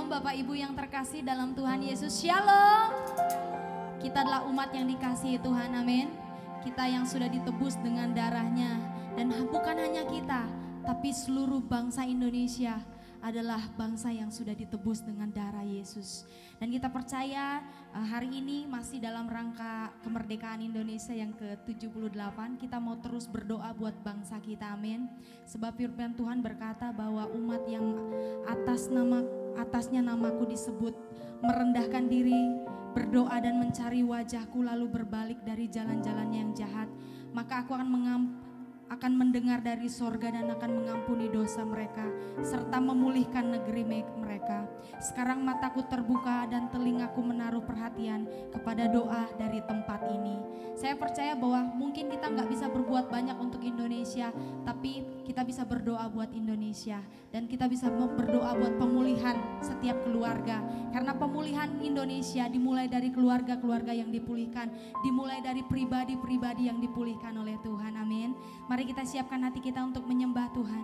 Shalom Bapak Ibu yang terkasih dalam Tuhan Yesus. Shalom. Kita adalah umat yang dikasihi Tuhan, amin. Kita yang sudah ditebus dengan darahnya. Dan bukan hanya kita, tapi seluruh bangsa Indonesia adalah bangsa yang sudah ditebus dengan darah Yesus. Dan kita percaya hari ini masih dalam rangka kemerdekaan Indonesia yang ke-78. Kita mau terus berdoa buat bangsa kita, amin. Sebab firman Tuhan berkata bahwa umat yang atasnya namaku disebut merendahkan diri, berdoa dan mencari wajahku lalu berbalik dari jalan-jalannya yang jahat, maka aku akan mendengar dari sorga dan akan mengampuni dosa mereka serta memulihkan negeri mereka. Sekarang mataku terbuka dan telingaku menaruh perhatian kepada doa dari tempat ini. Saya percaya bahwa mungkin kita nggak bisa berbuat banyak untuk Indonesia, tapi kita bisa berdoa buat Indonesia dan kita bisa berdoa buat pemulihan setiap keluarga. Karena pemulihan Indonesia dimulai dari keluarga-keluarga yang dipulihkan, dimulai dari pribadi-pribadi yang dipulihkan oleh Tuhan, amin. Mari kita siapkan hati kita untuk menyembah Tuhan.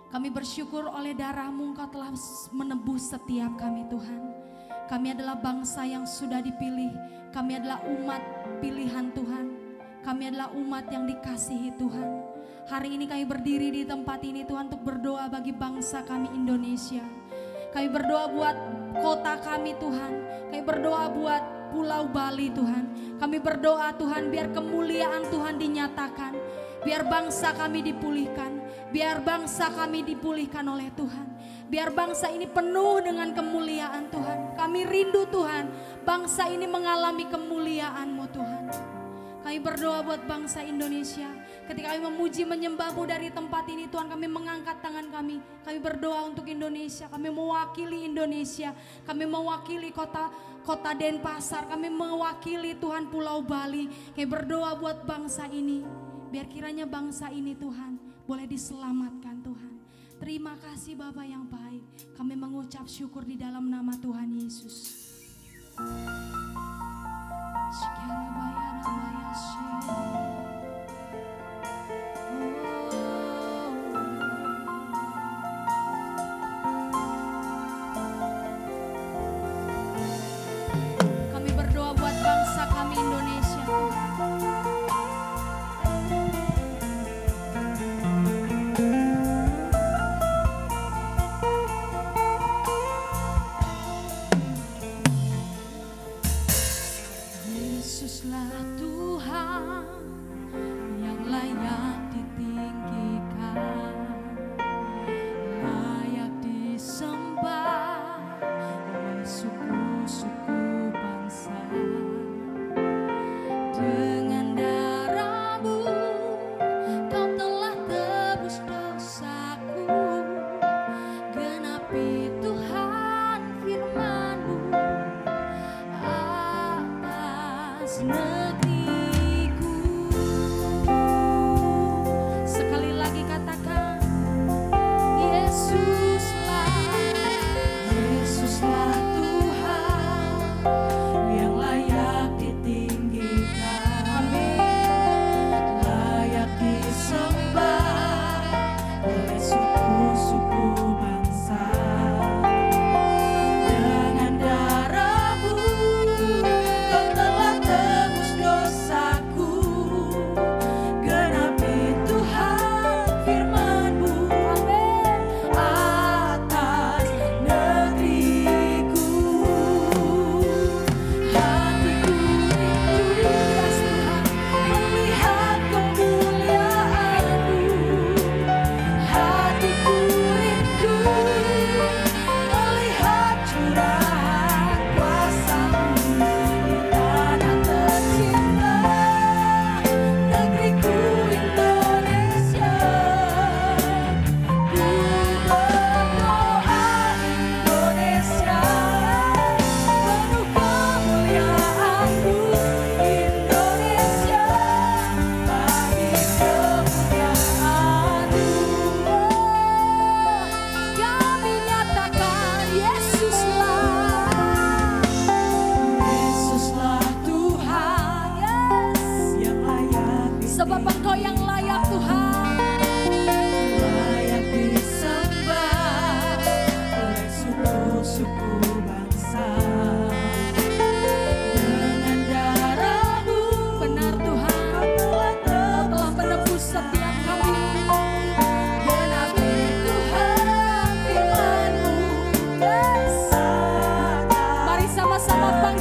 Kami bersyukur oleh darah-Mu Engkau telah menebus setiap kami Tuhan. Kami adalah bangsa yang sudah dipilih. Kami adalah umat pilihan Tuhan. Kami adalah umat yang dikasihi Tuhan. Hari ini kami berdiri di tempat ini Tuhan untuk berdoa bagi bangsa kami Indonesia. Kami berdoa buat kota kami Tuhan. Kami berdoa buat Pulau Bali Tuhan. Kami berdoa Tuhan biar kemuliaan Tuhan dinyatakan. Biar bangsa kami dipulihkan. Biar bangsa kami dipulihkan oleh Tuhan. Biar bangsa ini penuh dengan kemuliaan Tuhan. Kami rindu Tuhan. Bangsa ini mengalami kemuliaan-Mu Tuhan. Kami berdoa buat bangsa Indonesia. Ketika kami memuji menyembah-Mu dari tempat ini Tuhan, kami mengangkat tangan kami. Kami berdoa untuk Indonesia. Kami mewakili Indonesia. Kami mewakili kota Denpasar. Kami mewakili Tuhan Pulau Bali. Kami berdoa buat bangsa ini. Biar kiranya bangsa ini Tuhan boleh diselamatkan Tuhan. Terima kasih Bapa yang baik. Kami mengucap syukur di dalam nama Tuhan Yesus. Kami berdoa buat bangsa kami Indonesia Tuhan.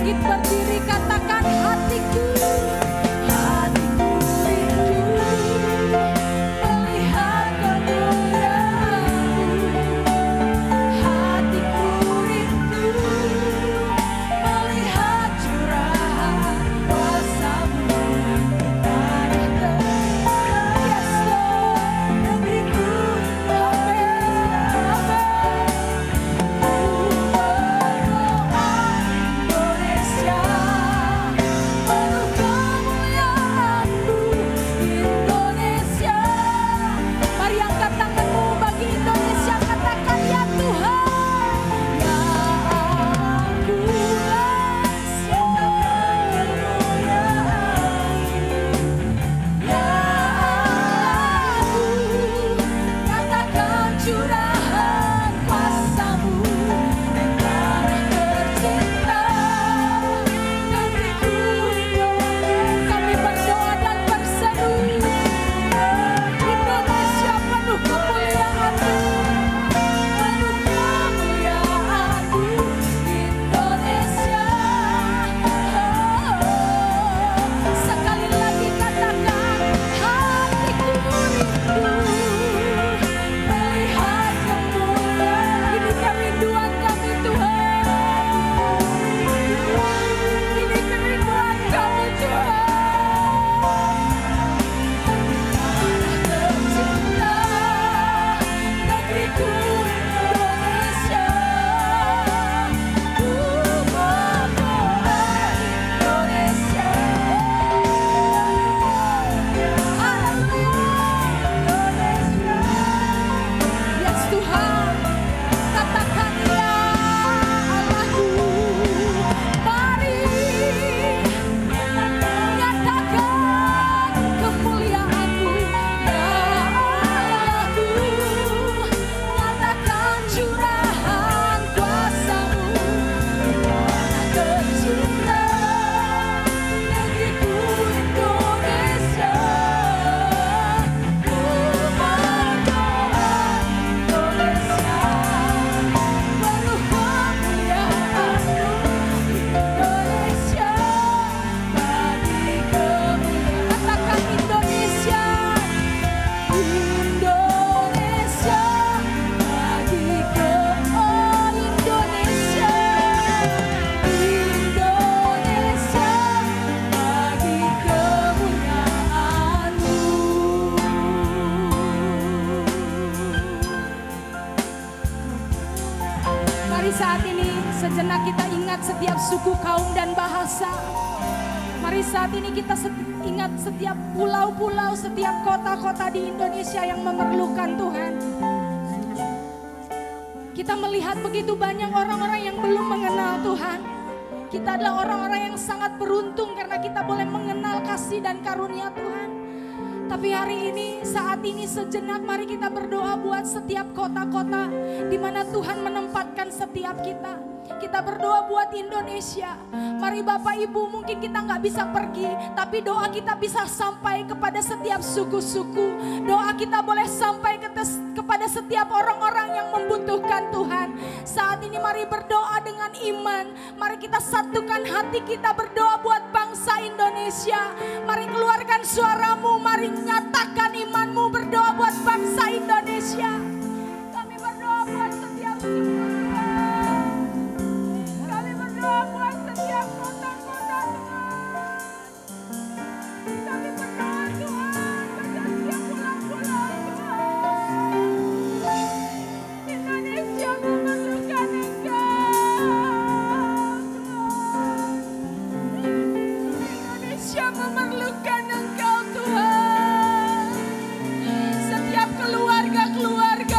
bangkit berdiri, katakan hatiku. Hatiku rindu melihat kemuliaan-Mu. Hatiku rindu melihat curahan kuasa-Mu. Tanah terang, yes Lord, negeriku, amin, Indonesia. Mari angkat tanganmu bagi Indonesia, katakan ya Tuhan, ya aku laksanakan kemuliaan-Mu. Ya aku katakan curahan kuasa-Mu. Tanah tercinta, negeriku Indonesia. Kami berdoa dan berseru, Indonesia penuh kemuliaan-Mu, penuh kemuliaan-Mu, Indonesia. Sekali lagi katakan, hatiku rindu melihat kemuliaan. Ini kerinduan kami Tuhan, ini kerinduan kami Tuhan. Tercinta, negeriku Indonesia. Indonesia. Haleluya. Yes Tuhan, katakan ya Allahku. Mari nyatakan kemuliaan-Mu ya Allahku. Nyatakan curahan kuasa-Mu. Tanah tercinta, negeriku Indonesia. Ku berdoa Indonesia penuh kemuliaan-Mu. Indonesia bagi kemuliaan. Katakan Indonesia, Indonesia bagi Indonesia, Indonesia bagi kemuliaan-Mu. Mari saat ini sejenak kita ingat setiap suku, kaum dan bahasa. Mari saat ini kita ingat setiap pulau-pulau, setiap kota-kota di Indonesia yang memerlukan Tuhan. Kita melihat begitu banyak orang-orang yang belum mengenal Tuhan. Kita adalah orang-orang yang sangat beruntung karena kita boleh mengenal kasih dan karunia Tuhan. Tapi hari ini, saat ini sejenak mari kita berdoa buat setiap kota-kota di mana Tuhan menempatkan setiap kita. Kita berdoa buat Indonesia. Mari Bapak Ibu, mungkin kita nggak bisa pergi, tapi doa kita bisa sampai kepada setiap suku-suku. Doa kita boleh sampai kepada setiap orang-orang yang membutuhkan Tuhan. Saat ini mari berdoa dengan iman. Mari kita satukan hati kita berdoa buat bangsa Indonesia. Mari keluarkan suaramu, mari nyatakan imanmu, berdoa buat bangsa Indonesia. Kami berdoa buat setiap suku. Buat setiap kota-kota Tuhan. Kami berdoa Tuhan, pada setiap pulau-pulau Tuhan. Indonesia memerlukan Engkau Tuhan. Indonesia memerlukan Engkau Tuhan. Setiap keluarga-keluarga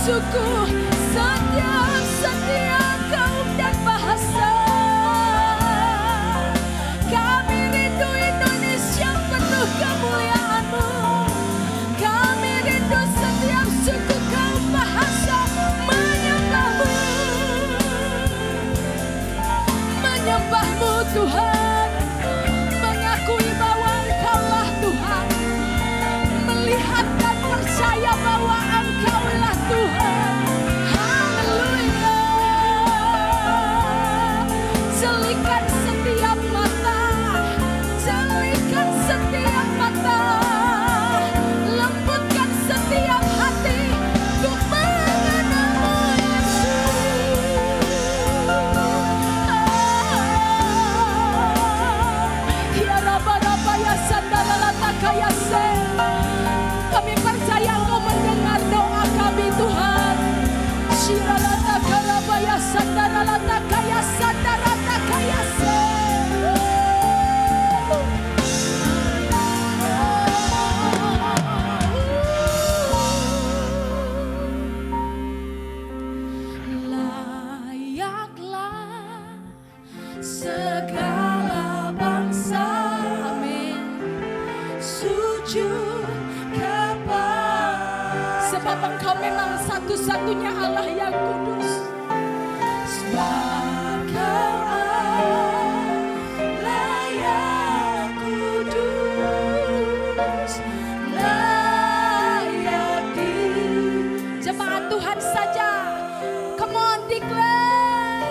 suku, setiap kaum dan bahasa. Kami rindu Indonesia penuh kemuliaan-Mu. Kami rindu setiap suku, kaum, bahasa menyembah-Mu. Menyembah-Mu Tuhan, mengakui bahwa Engkaulah Tuhan, melihat dan percaya bahwa Engkaulah Tuhan. Haleluya. Jelikan setiap mata, jelikan setiap mata, lembutkan setiap hati untuk mengenal-Mu Yesus. Ya raba-raba ya sandalalata kaya se. Kami percaya Engkau mendengar doa kami Tuhan. Shiralata karabaya sandaralata kaya sandarata kaya se. Layaklah segala bangsa, amin, sujud sebab Engkau memang satu-satunya Allah yang kudus. Sebab Kau Allah yang kudus, layak di. Jemaat Tuhan saja, come on declare.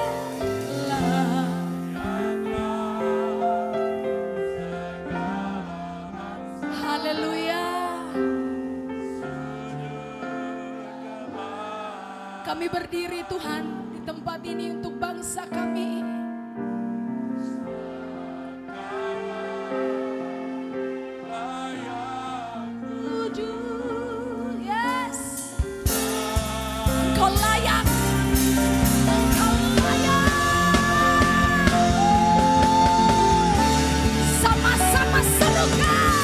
Haleluya. Kami berdiri Tuhan di tempat ini untuk bangsa kami. Yes. Engkau layak. Engkau layak. Sama-sama serukan.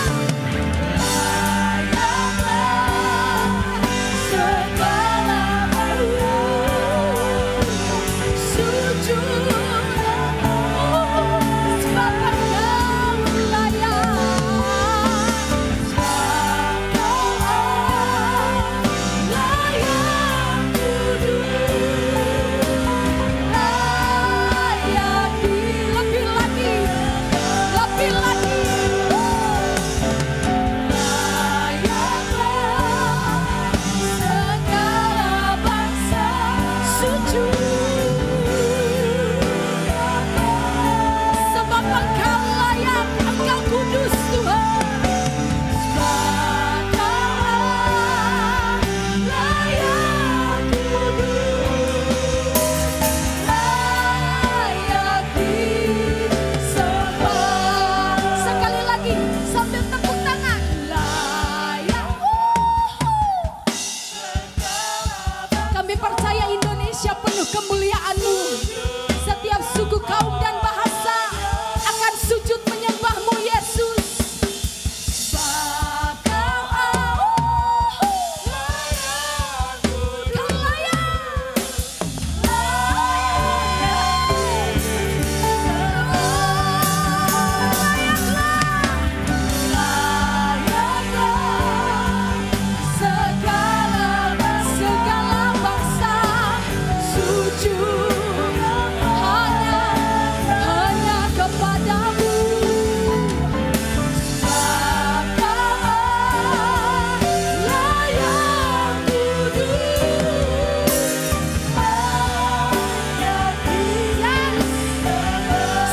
Kemuliaan-Mu, setiap suku, kaum dan bahasa akan sujud menyembah-Mu Yesus. Sebab Kau layak, Kau layak, layaklah segala bangsa sujud hanya kepadamu. Sebab Kau layak kudus, layak.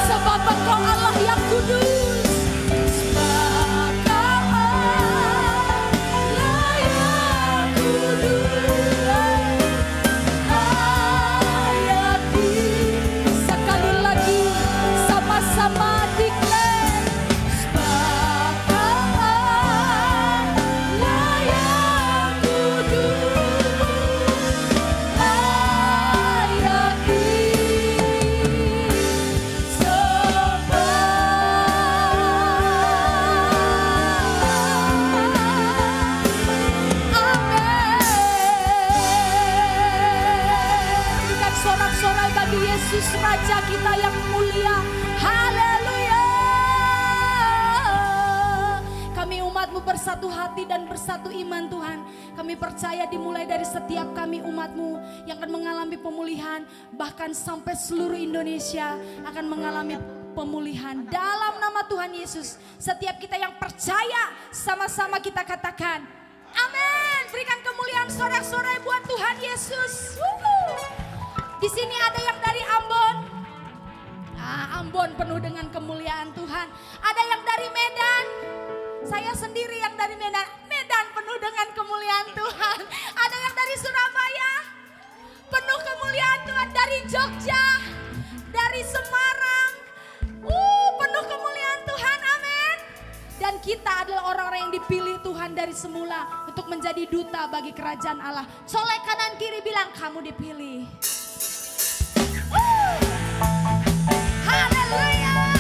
Sebab Engkau Allah yang kudus. satu iman Tuhan. Kami percaya dimulai dari setiap kami umat-Mu yang akan mengalami pemulihan. Bahkan sampai seluruh Indonesia akan mengalami pemulihan dalam nama Tuhan Yesus. Setiap kita yang percaya sama-sama kita katakan amin. Berikan kemuliaan sorak-sorai buat Tuhan Yesus. Di sini ada yang dari Ambon. Ambon penuh dengan kemuliaan Tuhan. Ada yang dari Medan. Saya sendiri yang dari Medan. Medan penuh dengan kemuliaan Tuhan. Ada yang dari Surabaya. Penuh kemuliaan Tuhan. Dari Jogja. Dari Semarang. Penuh kemuliaan Tuhan. Amin. Dan kita adalah orang-orang yang dipilih Tuhan dari semula untuk menjadi duta bagi kerajaan Allah. Colek kanan kiri bilang kamu dipilih. Haleluya.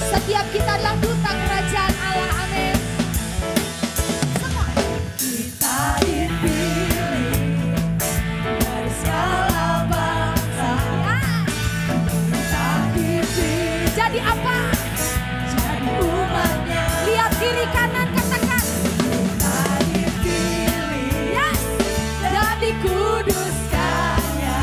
Setiap kita adalah duta kerajaan Allah. Amin. Semua. Kita dipilih dari segala bangsa. Kita dipilih. Jadi apa? Jadi umatnya. Lihat kiri kanan katakan. Kita dipilih. Yes. Dan dikuduskannya.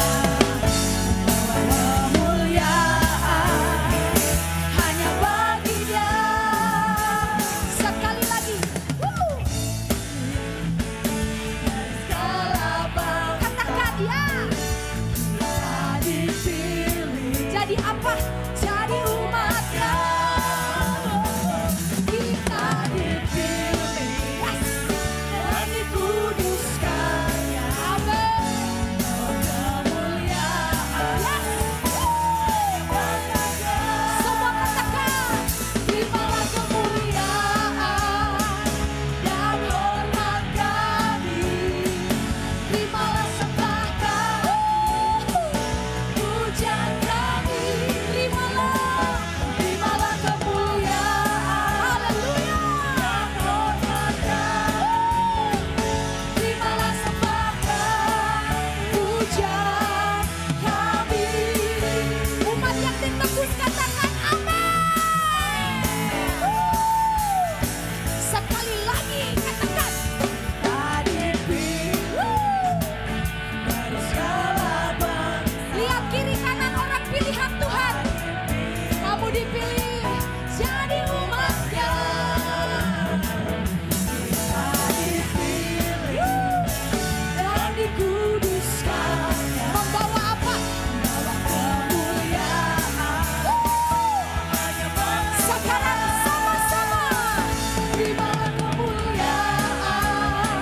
Jadi apa? Jadi umatnya. Kita dipilih. Yes. Dan dikuduskannya. Amin. Kemuliaan. Yes. Semua katakan. Terimalah kemuliaan dan hormat kami. Terimalah sembah kami. Pujian kami. Terimalah kemuliaan. Haleluya. Dan hormat kami. Terimalah sembah kami. Pujian kami. Umat yang ditebus katakan amin. Sekali lagi katakan. Tadi dari segala bangsa. Lihat kiri kanan orang pilihan Tuhan. Kamu dipilih jadi umatnya. Kita dipilih dan dikuduskannya. Membawa apa? Membawa kemuliaan. Sekarang sama-sama. Terimalah kemuliaan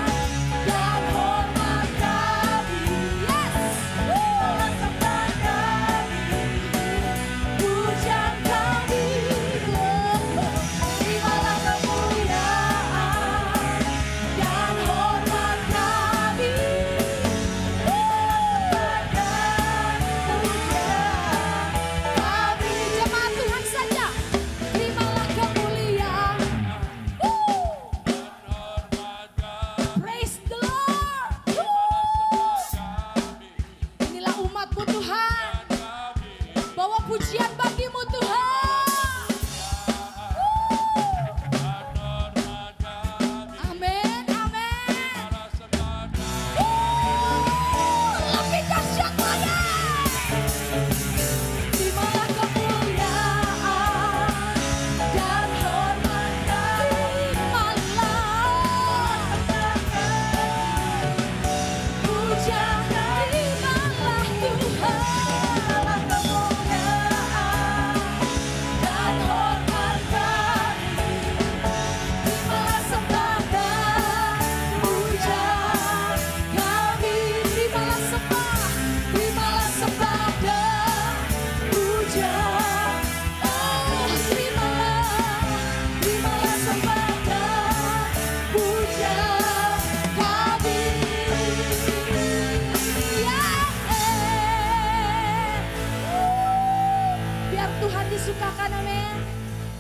dan hormat kami. Yes. Terimalah sembah kami. Pujian kami. Terimalah kemuliaan dan hormat kami. Jemaat Tuhan saja. Terimalah kemuliaan. Praise the Lord. Inilah umat-Mu Tuhan. Bawa pujian bagi-Mu Tuhan. Amin, amin. Lebih dahsyat lagi. Terimalah kemuliaan dan hormat kami. Pujian terimalah Tuhan. Kemuliaan dan hormat kami. Terimalah sembah dan pujian kami. Terimalah sembah dan pujian. Terimalah sembah dan pujian kami. Biar Tuhan disukakan, amin.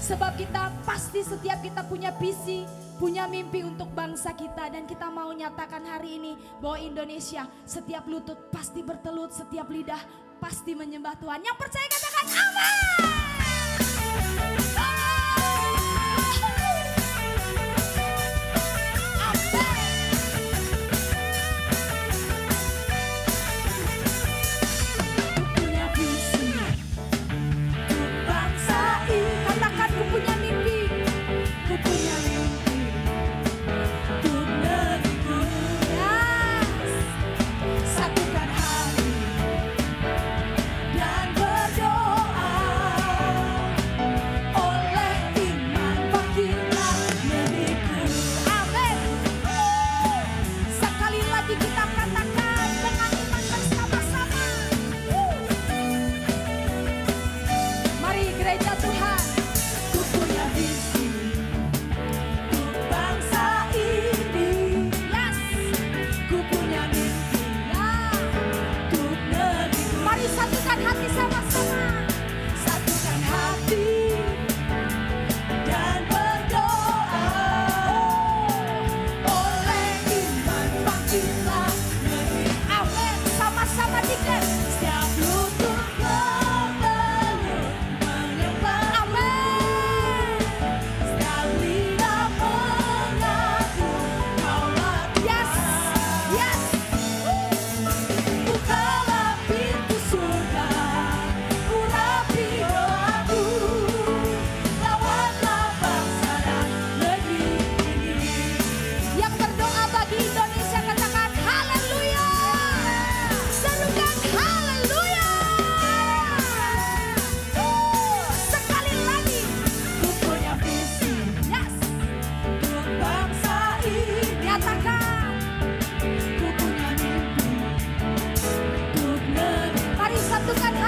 Sebab kita pasti setiap kita punya visi, punya mimpi untuk bangsa kita. Dan kita mau nyatakan hari ini bahwa Indonesia setiap lutut pasti bertelut, setiap lidah pasti menyembah Tuhan. Yang percaya katakan amin.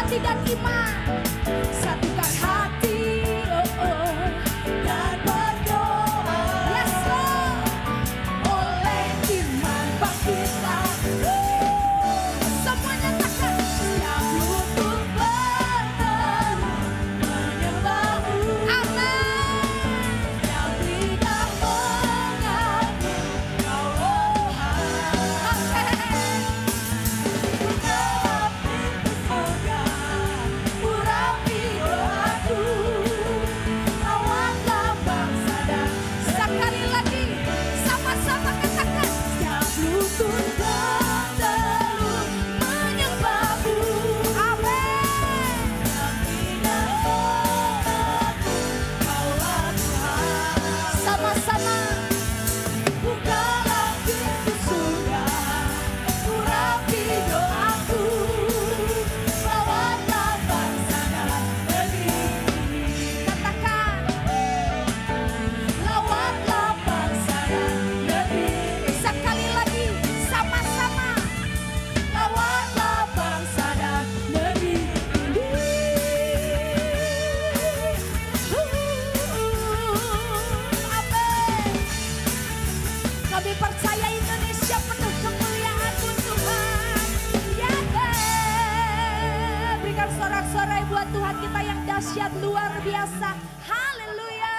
hati dan iman. Satukan hati, dan berdoa. Yes Lord. Oleh iman bangkitlah. Semuanya takkan siap lutut berteduh menyembahmu. Amin. Yang lidah mengaku Kau Tuhan. Bukalah pintu surga, urapi doaku, lawanlah bangsa dan sekali lagi sama-sama katakan siap lutut berteduh menyembahmu. Amin. Yang lidah mengaku Kaulah Tuhan. Sama-sama bukalah pintu surga, urapi doaku, lawanlah bangsa dan negeri. Katakan, lawanlah bangsa dan negeri. Sekali lagi, sama-sama, lawanlah bangsa dan negeri. Amin. Kami percaya Indonesia penuh kemuliaan-Mu Tuhan. Ya Tuhan. Berikan sorak-sorai buat Tuhan kita yang dahsyat luar biasa. Haleluya.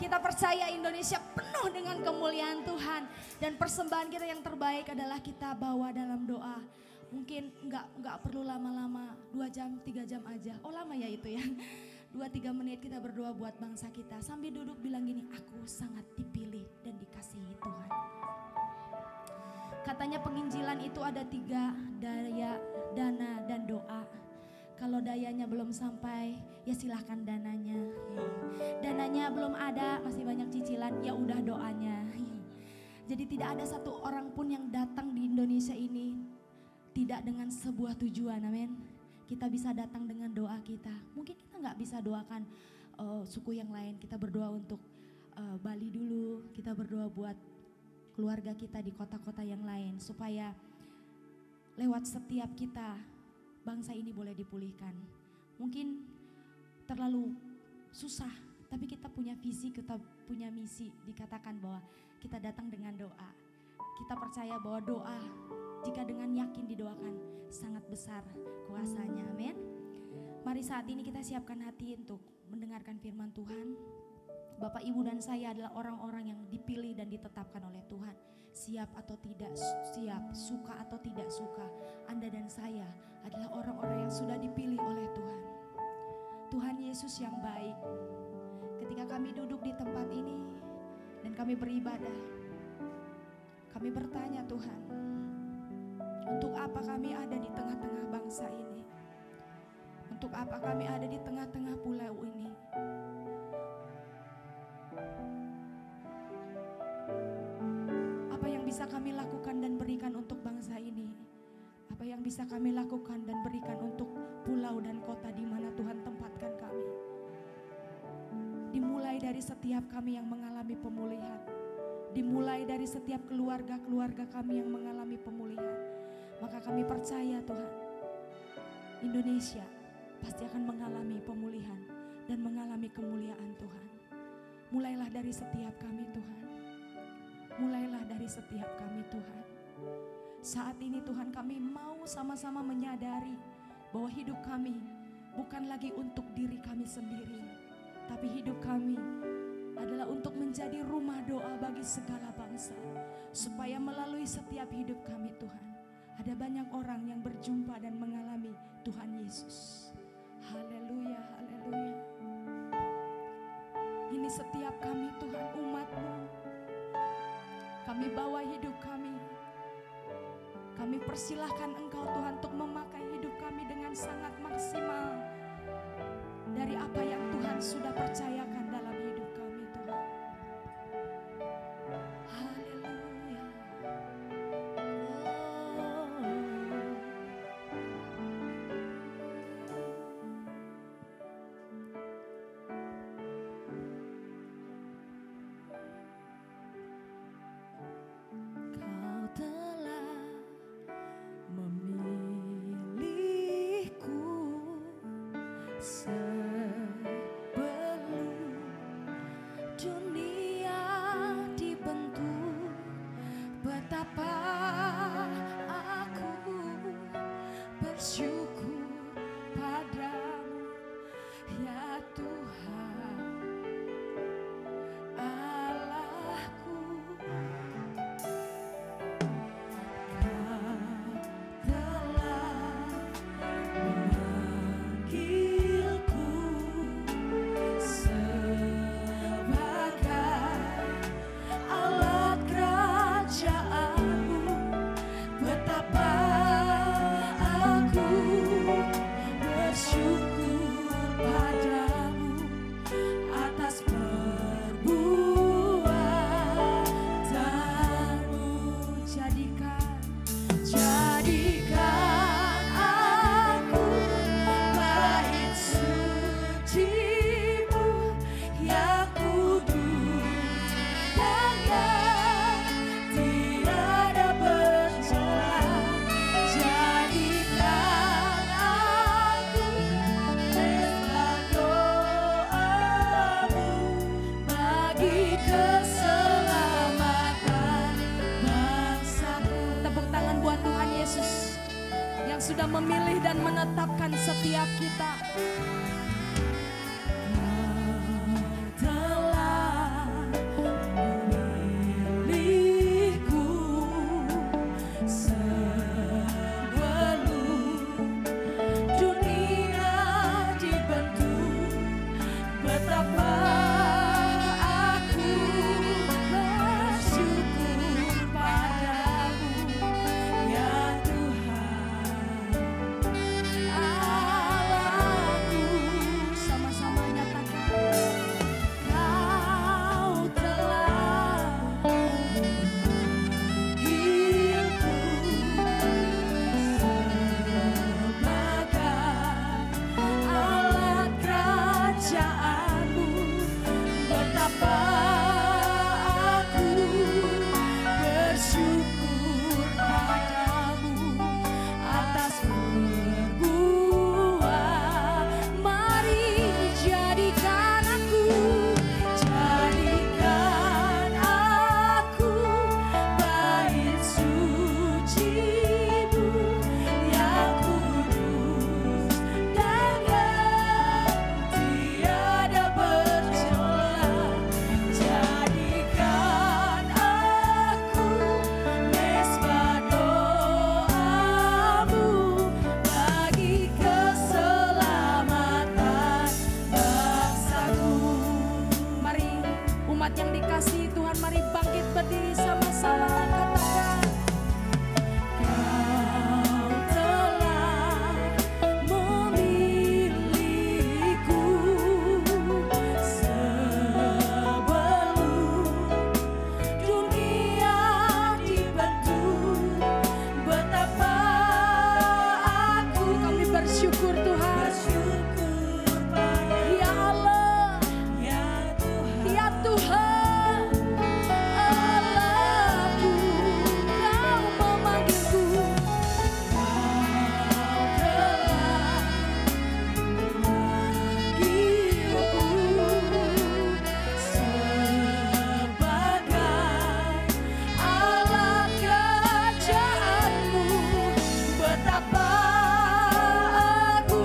Kita percaya Indonesia penuh dengan kemuliaan Tuhan. Dan persembahan kita yang terbaik adalah kita bawa dalam doa. Mungkin nggak perlu lama-lama, 2 jam, 3 jam aja. Oh lama ya itu ya. 2-3 menit kita berdoa buat bangsa kita. Sambil duduk bilang gini, aku sangat dipilih dan dikasihi Tuhan. Katanya penginjilan itu ada 3, daya, dana, dan doa. Kalau dayanya belum sampai, ya silahkan dananya. Dananya belum ada, masih banyak cicilan, ya udah doanya. Jadi tidak ada satu orang pun yang datang di Indonesia ini tidak dengan sebuah tujuan, amin. Kita bisa datang dengan doa kita. Mungkin kita nggak bisa doakan suku yang lain. Kita berdoa untuk Bali dulu. Kita berdoa buat keluarga kita di kota-kota yang lain. Supaya lewat setiap kita, bangsa ini boleh dipulihkan. Mungkin terlalu susah. Tapi kita punya visi, kita punya misi. Dikatakan bahwa kita datang dengan doa. Kita percaya bahwa doa jika dengan yakin didoakan sangat besar kuasanya, amin. Mari saat ini kita siapkan hati untuk mendengarkan firman Tuhan. Bapak, Ibu, dan saya adalah orang-orang yang dipilih dan ditetapkan oleh Tuhan. Siap atau tidak siap, suka atau tidak suka, Anda dan saya adalah orang-orang yang sudah dipilih oleh Tuhan. Tuhan Yesus yang baik, ketika kami duduk di tempat ini dan kami beribadah, kami bertanya Tuhan, untuk apa kami ada di tengah-tengah bangsa ini? Untuk apa kami ada di tengah-tengah pulau ini? Apa yang bisa kami lakukan dan berikan untuk bangsa ini? Apa yang bisa kami lakukan dan berikan untuk pulau dan kota di mana Tuhan tempatkan kami? Dimulai dari setiap kami yang mengalami pemulihan. Dimulai dari setiap keluarga-keluarga kami yang mengalami pemulihan. Maka kami percaya Tuhan, Indonesia pasti akan mengalami pemulihan dan mengalami kemuliaan Tuhan. Mulailah dari setiap kami Tuhan. Mulailah dari setiap kami Tuhan. Saat ini Tuhan, kami mau sama-sama menyadari bahwa hidup kami bukan lagi untuk diri kami sendiri. Tapi hidup kami adalah untuk menjadi rumah doa bagi segala bangsa. Supaya melalui setiap hidup kami Tuhan, ada banyak orang yang berjumpa dan mengalami Tuhan Yesus. Haleluya, haleluya. Ini setiap kami Tuhan, umat-Mu. Kami bawa hidup kami. Kami persilahkan Engkau Tuhan untuk memakai hidup kami dengan sangat maksimal. Dari apa yang Tuhan sudah percayakan dalam hidup kami Tuhan. Haleluya. Kau telah memilih Sebelum dunia dibentuk, betapa aku bersyukur padamu, ya Tuhan Allahku. Kau telah memanggilku sebagai alat kerajaanmu, betapa aku bersyukur padamu atas perbuatanmu. Jadikan aku bait suci-Mu yang kudus dan yang tiada bercela. Jadikan aku lembah doa-Mu bagi keselamatan bangsaku. Tepuk tangan buat Tuhan Yesus yang sudah memilih dan menetapkan setiap kita. Kau telah memilihku sebelum dunia dibentuk, betapa aku bersyukur padamu, ya Tuhan Allahku. Sama-sama nyatakan, Kau telah memanggilku sebagai alat kerajaanmu, betapa aku bersyukur padamu atas perbuatan. Mari jadikan aku bait suci-Mu yang kudus dan yang tiada bercela. Jadikan aku mezbah doa-Mu bagi keselamatan bangsaku. Mari umat yang dikasihi Tuhan, mari bangkit berdiri sama-sama, katakan, Kau telah memilihku sebelum dunia dibentuk, betapa kami bersyukur Tuhan, ya Allah, ya Tuhan Allahku. Kau memanggilku, Kau telah memanggilku sebagai alat kerajaanmu, betapa aku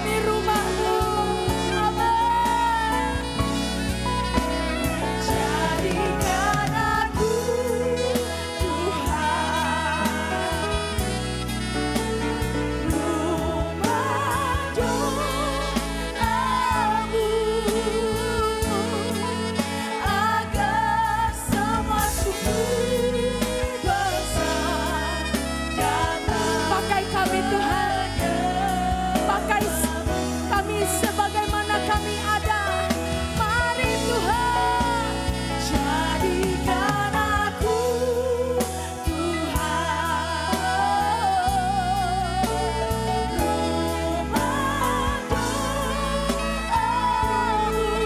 kami rumah-Mu. Amin. Jadikan aku Tuhan rumah doa-Mu, agar semua suku bangsa datang. Pakai kami Tuhan, pakai kami sebagaimana kami ada. Mari Tuhan, jadikan aku Tuhan rumah doa-Mu,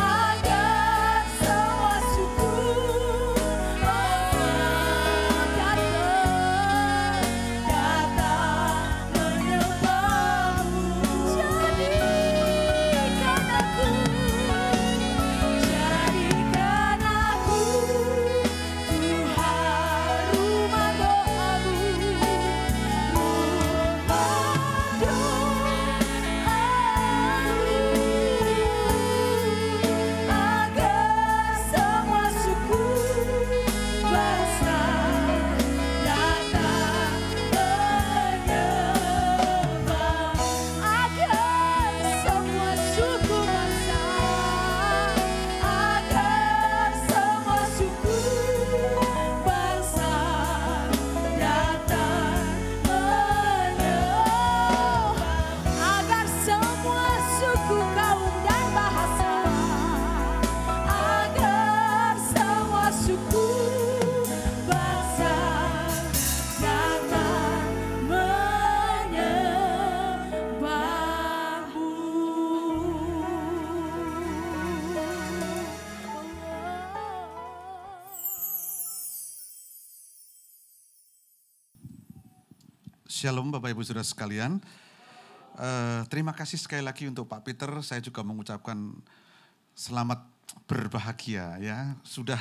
agar semua suku datang menyembah-Mu. Jadikan aku Tuhan rumah doa-Mu, agar semua suku bangsa datang menyembah. Agar semua suku bangsa, agar semua suku bangsa datang menyembah. Agar semua suku, kaum dan bahasa, agar semua suku bangsa datang menyembah-Mu. Shalom Bapak Ibu Saudara sekalian. Terima kasih sekali lagi untuk Pak Peter. Saya juga mengucapkan selamat berbahagia ya. Sudah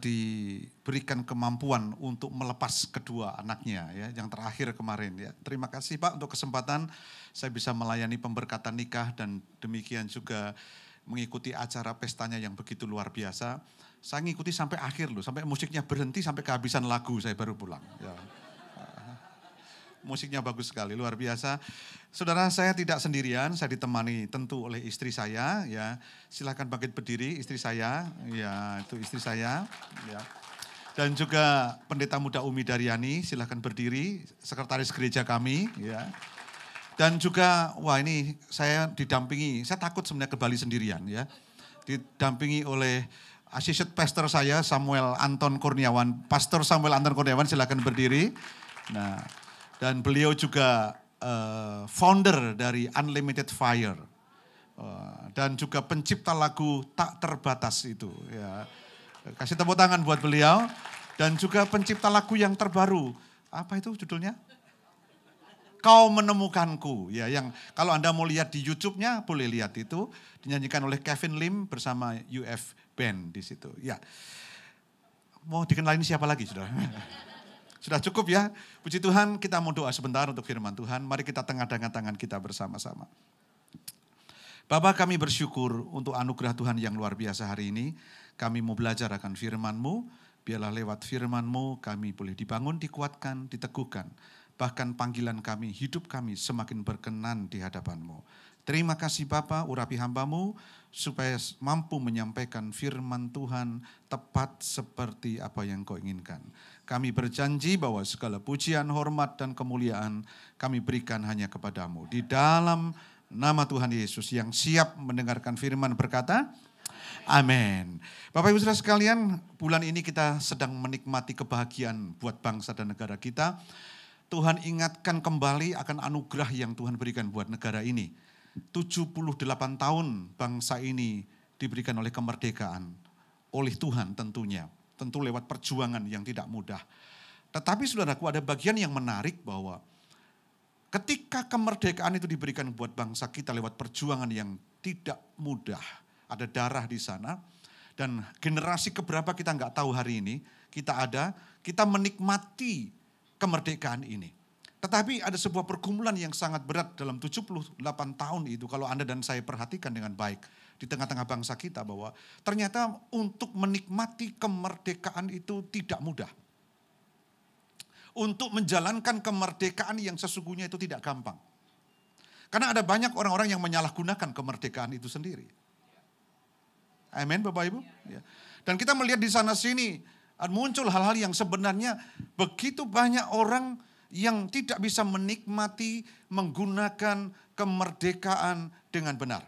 diberikan kemampuan untuk melepas kedua anaknya ya, yang terakhir kemarin ya. Terima kasih Pak untuk kesempatan saya bisa melayani pemberkatan nikah dan demikian juga mengikuti acara pestanya yang begitu luar biasa. Saya ngikuti sampai akhir loh, sampai musiknya berhenti sampai kehabisan lagu saya baru pulang ya. Musiknya bagus sekali, luar biasa. Saudara, saya tidak sendirian, saya ditemani tentu oleh istri saya ya. Silakan bangkit berdiri, istri saya. Ya, itu istri saya ya. Dan juga Pendeta Muda Umi Daryani, silakan berdiri, sekretaris gereja kami ya. Dan juga wah ini saya didampingi, saya takut sebenarnya ke Bali sendirian ya. Didampingi oleh Associate Pastor saya Samuel Anton Kurniawan. Pastor Samuel Anton Kurniawan silakan berdiri. Nah, dan beliau juga founder dari Unlimited Fire. Dan juga pencipta lagu Tak Terbatas itu. Ya. Kasih tepuk tangan buat beliau. Dan juga pencipta lagu yang terbaru. Apa itu judulnya? Kau Menemukanku. Ya, yang kalau Anda mau lihat di YouTube-nya boleh lihat itu. Dinyanyikan oleh Kevin Lim bersama UF Band di situ. Ya. Mau dikenalin siapa lagi saudara? Sudah cukup ya. Puji Tuhan, kita mau doa sebentar untuk firman Tuhan. Mari kita tengadahkan tangan kita bersama-sama. Bapa, kami bersyukur untuk anugerah Tuhan yang luar biasa hari ini. Kami mau belajar akan firman-Mu. Biarlah lewat firman-Mu kami boleh dibangun, dikuatkan, diteguhkan. Bahkan panggilan kami, hidup kami semakin berkenan di hadapan-Mu. Terima kasih Bapa, urapi hamba-Mu supaya mampu menyampaikan firman Tuhan tepat seperti apa yang Kau inginkan. Kami berjanji bahwa segala pujian, hormat, dan kemuliaan kami berikan hanya kepadamu. Di dalam nama Tuhan Yesus yang siap mendengarkan firman berkata, amin. Bapak Ibu Saudara sekalian, bulan ini kita sedang menikmati kebahagiaan buat bangsa dan negara kita. Tuhan ingatkan kembali akan anugerah yang Tuhan berikan buat negara ini. 78 tahun bangsa ini diberikan oleh kemerdekaan. Oleh Tuhan tentunya. Tentu lewat perjuangan yang tidak mudah. Tetapi saudaraku ada bagian yang menarik bahwa ketika kemerdekaan itu diberikan buat bangsa kita lewat perjuangan yang tidak mudah. Ada darah di sana. Dan generasi keberapa kita nggak tahu hari ini. Kita menikmati kemerdekaan ini. Tetapi ada sebuah pergumulan yang sangat berat dalam 78 tahun itu, kalau Anda dan saya perhatikan dengan baik di tengah-tengah bangsa kita, bahwa ternyata untuk menikmati kemerdekaan itu tidak mudah. Untuk menjalankan kemerdekaan yang sesungguhnya itu tidak gampang. Karena ada banyak orang-orang yang menyalahgunakan kemerdekaan itu sendiri. Amin, Bapak Ibu. Ya. Dan kita melihat di sana sini muncul hal-hal yang sebenarnya begitu banyak orang yang tidak bisa menikmati menggunakan kemerdekaan dengan benar.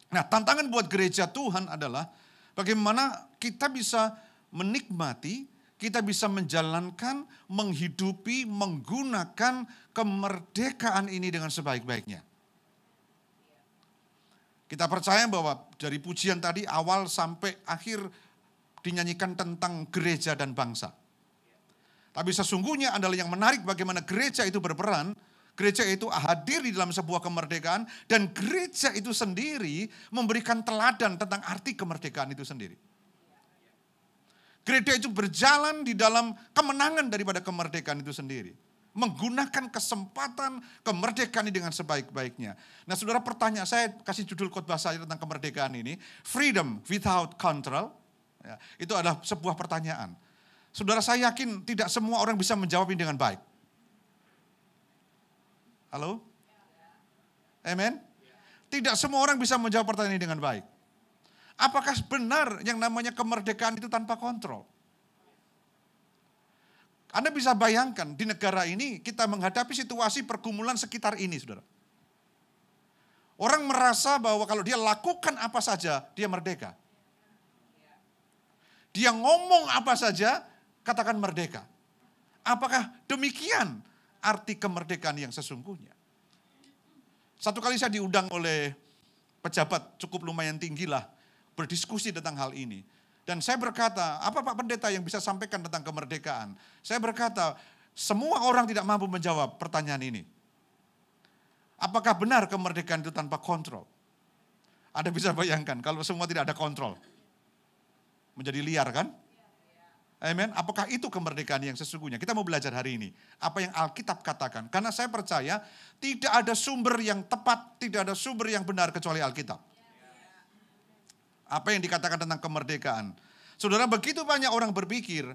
Nah, tantangan buat gereja Tuhan adalah bagaimana kita bisa menikmati, kita bisa menjalankan, menghidupi, menggunakan kemerdekaan ini dengan sebaik-baiknya. Kita percaya bahwa dari pujian tadi awal sampai akhir dinyanyikan tentang gereja dan bangsa. Tapi sesungguhnya adalah yang menarik bagaimana gereja itu berperan, gereja itu hadir di dalam sebuah kemerdekaan, dan gereja itu sendiri memberikan teladan tentang arti kemerdekaan itu sendiri. Gereja itu berjalan di dalam kemenangan daripada kemerdekaan itu sendiri. Menggunakan kesempatan kemerdekaan ini dengan sebaik-baiknya. Nah, saudara, pertanyaan saya kasih judul khotbah saya tentang kemerdekaan ini, Freedom Without Control. Ya, itu adalah sebuah pertanyaan. Saudara, saya yakin tidak semua orang bisa menjawab ini dengan baik. Halo? Amen? Tidak semua orang bisa menjawab pertanyaan ini dengan baik. Apakah benar yang namanya kemerdekaan itu tanpa kontrol? Anda bisa bayangkan di negara ini kita menghadapi situasi pergumulan sekitar ini, saudara. Orang merasa bahwa kalau dia lakukan apa saja, dia merdeka. Dia ngomong apa saja, katakan merdeka. Apakah demikian arti kemerdekaan yang sesungguhnya? Satu kali saya diundang oleh pejabat cukup lumayan tinggi lah, berdiskusi tentang hal ini. Dan saya berkata, apa Pak Pendeta yang bisa sampaikan tentang kemerdekaan? Saya berkata, semua orang tidak mampu menjawab pertanyaan ini. Apakah benar kemerdekaan itu tanpa kontrol? Anda bisa bayangkan kalau semua tidak ada kontrol. Menjadi liar kan? Amen. Apakah itu kemerdekaan yang sesungguhnya? Kita mau belajar hari ini. Apa yang Alkitab katakan. Karena saya percaya tidak ada sumber yang tepat, tidak ada sumber yang benar kecuali Alkitab. Apa yang dikatakan tentang kemerdekaan. Saudara, begitu banyak orang berpikir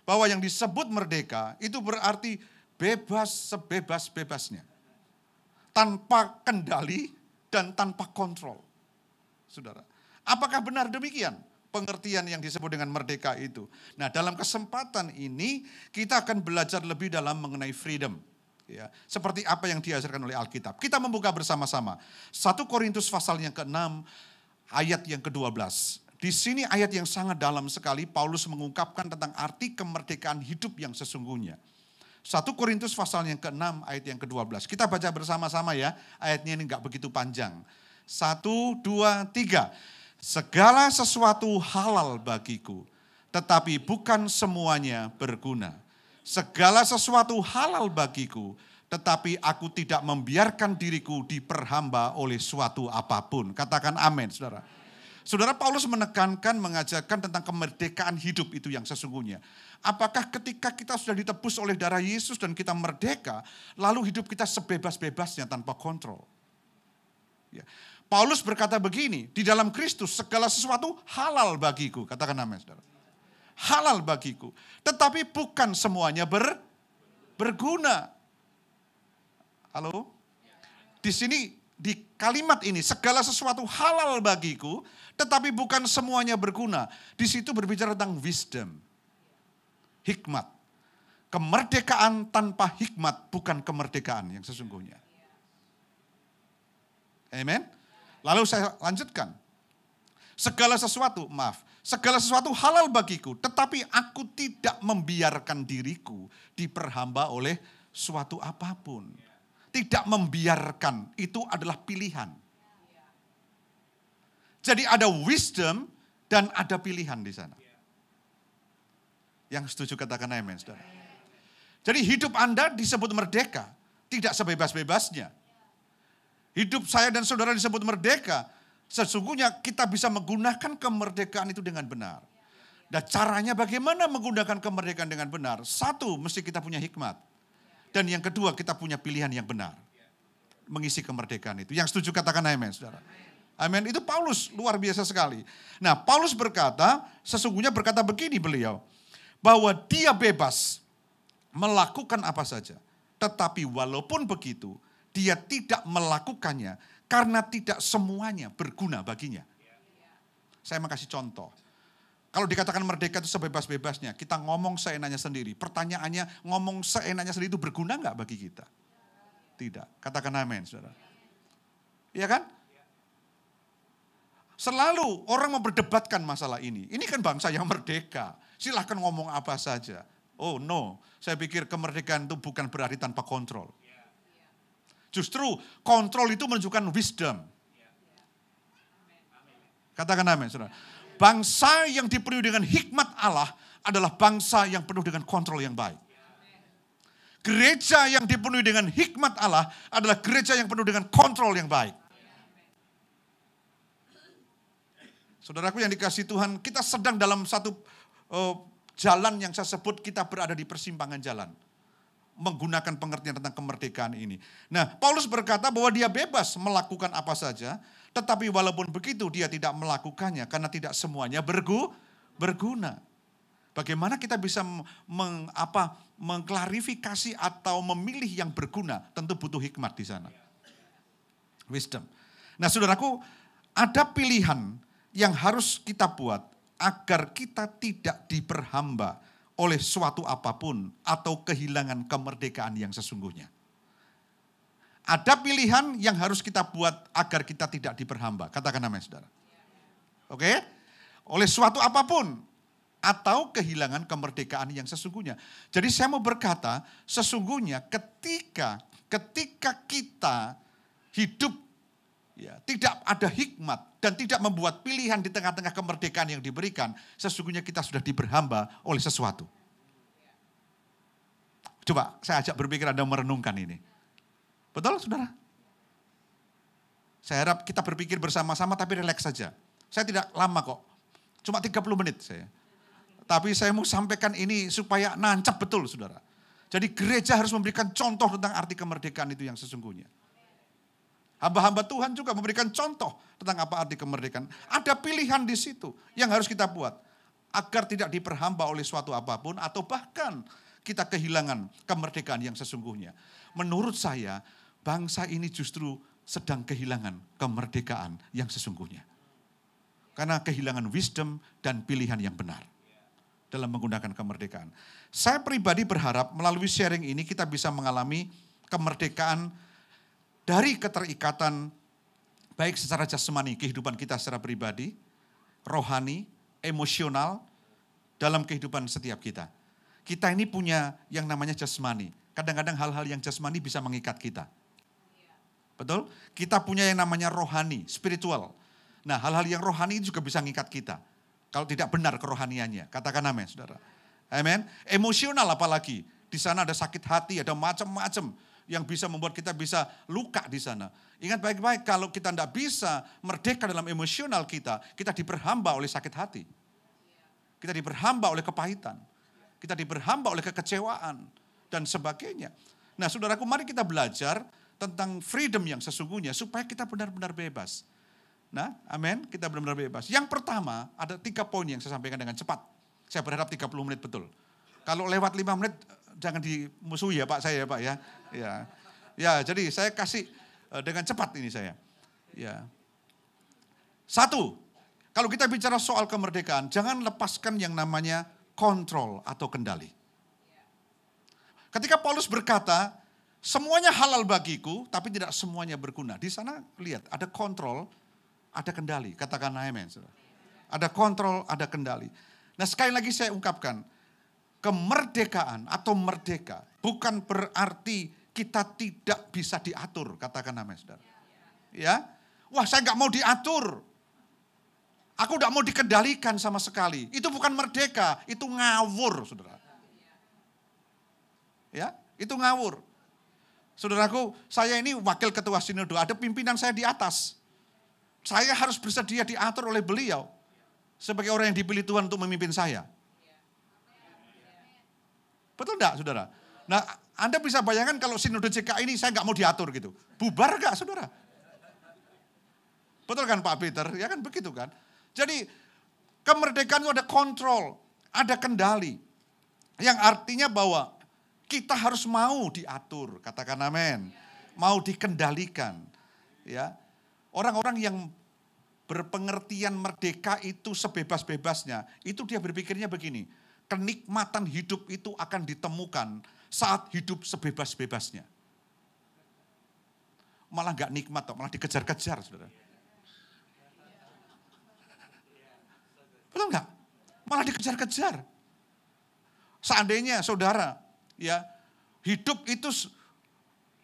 bahwa yang disebut merdeka itu berarti bebas sebebas-bebasnya. Tanpa kendali dan tanpa kontrol. Saudara, apakah benar demikian pengertian yang disebut dengan merdeka itu? Nah, dalam kesempatan ini kita akan belajar lebih dalam mengenai freedom. Ya, seperti apa yang diajarkan oleh Alkitab. Kita membuka bersama-sama 1 Korintus pasal yang ke-6 ayat yang ke-12. Di sini ayat yang sangat dalam sekali, Paulus mengungkapkan tentang arti kemerdekaan hidup yang sesungguhnya. 1 Korintus pasal yang ke-6 ayat yang ke-12. Kita baca bersama-sama ya, ayatnya ini enggak begitu panjang. 1, 2, 3. Segala sesuatu halal bagiku, tetapi bukan semuanya berguna. Segala sesuatu halal bagiku, tetapi aku tidak membiarkan diriku diperhamba oleh suatu apapun. Katakan amin, saudara. Saudara, Paulus menekankan, mengajarkan tentang kemerdekaan hidup itu yang sesungguhnya. Apakah ketika kita sudah ditebus oleh darah Yesus dan kita merdeka, lalu hidup kita sebebas-bebasnya tanpa kontrol? Ya. Paulus berkata begini, di dalam Kristus segala sesuatu halal bagiku. Katakan amin, saudara. Halal bagiku, tetapi bukan semuanya berguna. Halo? Di sini, di kalimat ini, segala sesuatu halal bagiku, tetapi bukan semuanya berguna. Di situ berbicara tentang wisdom, hikmat. Kemerdekaan tanpa hikmat bukan kemerdekaan yang sesungguhnya. Amen? Lalu saya lanjutkan. Segala sesuatu halal bagiku, tetapi aku tidak membiarkan diriku diperhamba oleh suatu apapun. Tidak membiarkan, itu adalah pilihan. Jadi ada wisdom dan ada pilihan di sana. Yang setuju katakan amin, saudara. Jadi hidup Anda disebut merdeka, tidak sebebas-bebasnya. Hidup saya dan saudara disebut merdeka, sesungguhnya kita bisa menggunakan kemerdekaan itu dengan benar. Dan caranya bagaimana menggunakan kemerdekaan dengan benar? Satu, mesti kita punya hikmat. Dan yang kedua, kita punya pilihan yang benar. Mengisi kemerdekaan itu. Yang setuju katakan amin, saudara. Amin. Itu Paulus, luar biasa sekali. Nah, Paulus berkata, sesungguhnya berkata begini beliau, bahwa dia bebas melakukan apa saja. Tetapi walaupun begitu, dia tidak melakukannya karena tidak semuanya berguna baginya. Saya mau kasih contoh. Kalau dikatakan merdeka itu sebebas-bebasnya, kita ngomong seenaknya sendiri. Pertanyaannya, ngomong seenaknya sendiri itu berguna nggak bagi kita? Tidak. Katakan amin, saudara. Iya kan? Selalu orang memperdebatkan masalah ini. Ini kan bangsa yang merdeka. Silahkan ngomong apa saja. Oh no, saya pikir kemerdekaan itu bukan berarti tanpa kontrol. Justru kontrol itu menunjukkan wisdom. Katakan amin, saudara. Bangsa yang dipenuhi dengan hikmat Allah adalah bangsa yang penuh dengan kontrol yang baik. Gereja yang dipenuhi dengan hikmat Allah adalah gereja yang penuh dengan kontrol yang baik. Saudaraku yang dikasihi Tuhan, kita sedang dalam satu jalan yang saya sebut kita berada di persimpangan jalan. Menggunakan pengertian tentang kemerdekaan ini. Nah, Paulus berkata bahwa dia bebas melakukan apa saja, tetapi walaupun begitu dia tidak melakukannya karena tidak semuanya berguna. Bagaimana kita bisa mengklarifikasi atau memilih yang berguna? Tentu butuh hikmat di sana. Wisdom. Nah, saudaraku, ada pilihan yang harus kita buat agar kita tidak diperhamba oleh suatu apapun atau kehilangan kemerdekaan yang sesungguhnya. Ada pilihan yang harus kita buat agar kita tidak diperhamba. Katakan amin, saudara. Oke? Oleh suatu apapun atau kehilangan kemerdekaan yang sesungguhnya. Jadi saya mau berkata, sesungguhnya ketika kita hidup ya, tidak ada hikmat dan tidak membuat pilihan di tengah-tengah kemerdekaan yang diberikan, sesungguhnya kita sudah diperhamba oleh sesuatu. Coba saya ajak berpikir Anda merenungkan ini. Betul, saudara? Saya harap kita berpikir bersama-sama tapi rileks saja. Saya tidak lama kok, cuma 30 menit saya. Tapi saya mau sampaikan ini supaya nancap betul, saudara. Jadi gereja harus memberikan contoh tentang arti kemerdekaan itu yang sesungguhnya. Hamba-hamba Tuhan juga memberikan contoh tentang apa arti kemerdekaan. Ada pilihan di situ yang harus kita buat. Agar tidak diperhamba oleh suatu apapun atau bahkan kita kehilangan kemerdekaan yang sesungguhnya. Menurut saya, bangsa ini justru sedang kehilangan kemerdekaan yang sesungguhnya. Karena kehilangan wisdom dan pilihan yang benar dalam menggunakan kemerdekaan. Saya pribadi berharap melalui sharing ini kita bisa mengalami kemerdekaan dari keterikatan baik secara jasmani, kehidupan kita secara pribadi, rohani, emosional, dalam kehidupan setiap kita. Kita ini punya yang namanya jasmani. Kadang-kadang hal-hal yang jasmani bisa mengikat kita. Betul? Kita punya yang namanya rohani, spiritual. Nah, hal-hal yang rohani juga bisa mengikat kita. Kalau tidak benar kerohaniannya. Katakan amin, saudara. Amin. Emosional apalagi. Di sana ada sakit hati, ada macam-macam yang bisa membuat kita bisa luka di sana. Ingat baik-baik, kalau kita tidak bisa merdeka dalam emosional kita diperhamba oleh sakit hati. Kita diperhamba oleh kepahitan. Kita diperhamba oleh kekecewaan dan sebagainya. Nah, saudaraku, mari kita belajar tentang freedom yang sesungguhnya supaya kita benar-benar bebas. Nah, amin, kita benar-benar bebas. Yang pertama, ada 3 poin yang saya sampaikan dengan cepat. Saya berharap 30 menit betul. Kalau lewat 5 menit, jangan dimusuhi ya Pak saya ya Pak ya. Ya, jadi saya kasih dengan cepat ini saya. Ya. 1, kalau kita bicara soal kemerdekaan, jangan lepaskan yang namanya kontrol atau kendali. Ketika Paulus berkata, semuanya halal bagiku, tapi tidak semuanya berguna. Di sana lihat, ada kontrol, ada kendali. Katakan amin. Ada kontrol, ada kendali. Nah, sekali lagi saya ungkapkan, kemerdekaan atau merdeka bukan berarti kita tidak bisa diatur. Katakan amin, saudara. Ya, wah saya nggak mau diatur. Aku nggak mau dikendalikan sama sekali. Itu bukan merdeka, itu ngawur, saudara. Ya, itu ngawur. Saudaraku, saya ini wakil ketua sinode, ada pimpinan saya di atas. Saya harus bersedia diatur oleh beliau sebagai orang yang dipilih Tuhan untuk memimpin saya. Betul enggak, saudara? Nah, Anda bisa bayangkan kalau sinode CK ini saya nggak mau diatur gitu. Bubar nggak, saudara? Betul kan Pak Peter? Ya kan begitu kan? Jadi kemerdekaan itu ada kontrol, ada kendali. Yang artinya bahwa kita harus mau diatur, katakan amin. Mau dikendalikan. Ya. Orang-orang yang berpengertian merdeka itu sebebas-bebasnya, itu dia berpikirnya begini, kenikmatan hidup itu akan ditemukan saat hidup sebebas-bebasnya. Malah nggak nikmat, malah dikejar-kejar, saudara. Betul nggak? Malah dikejar-kejar. Seandainya saudara, ya hidup itu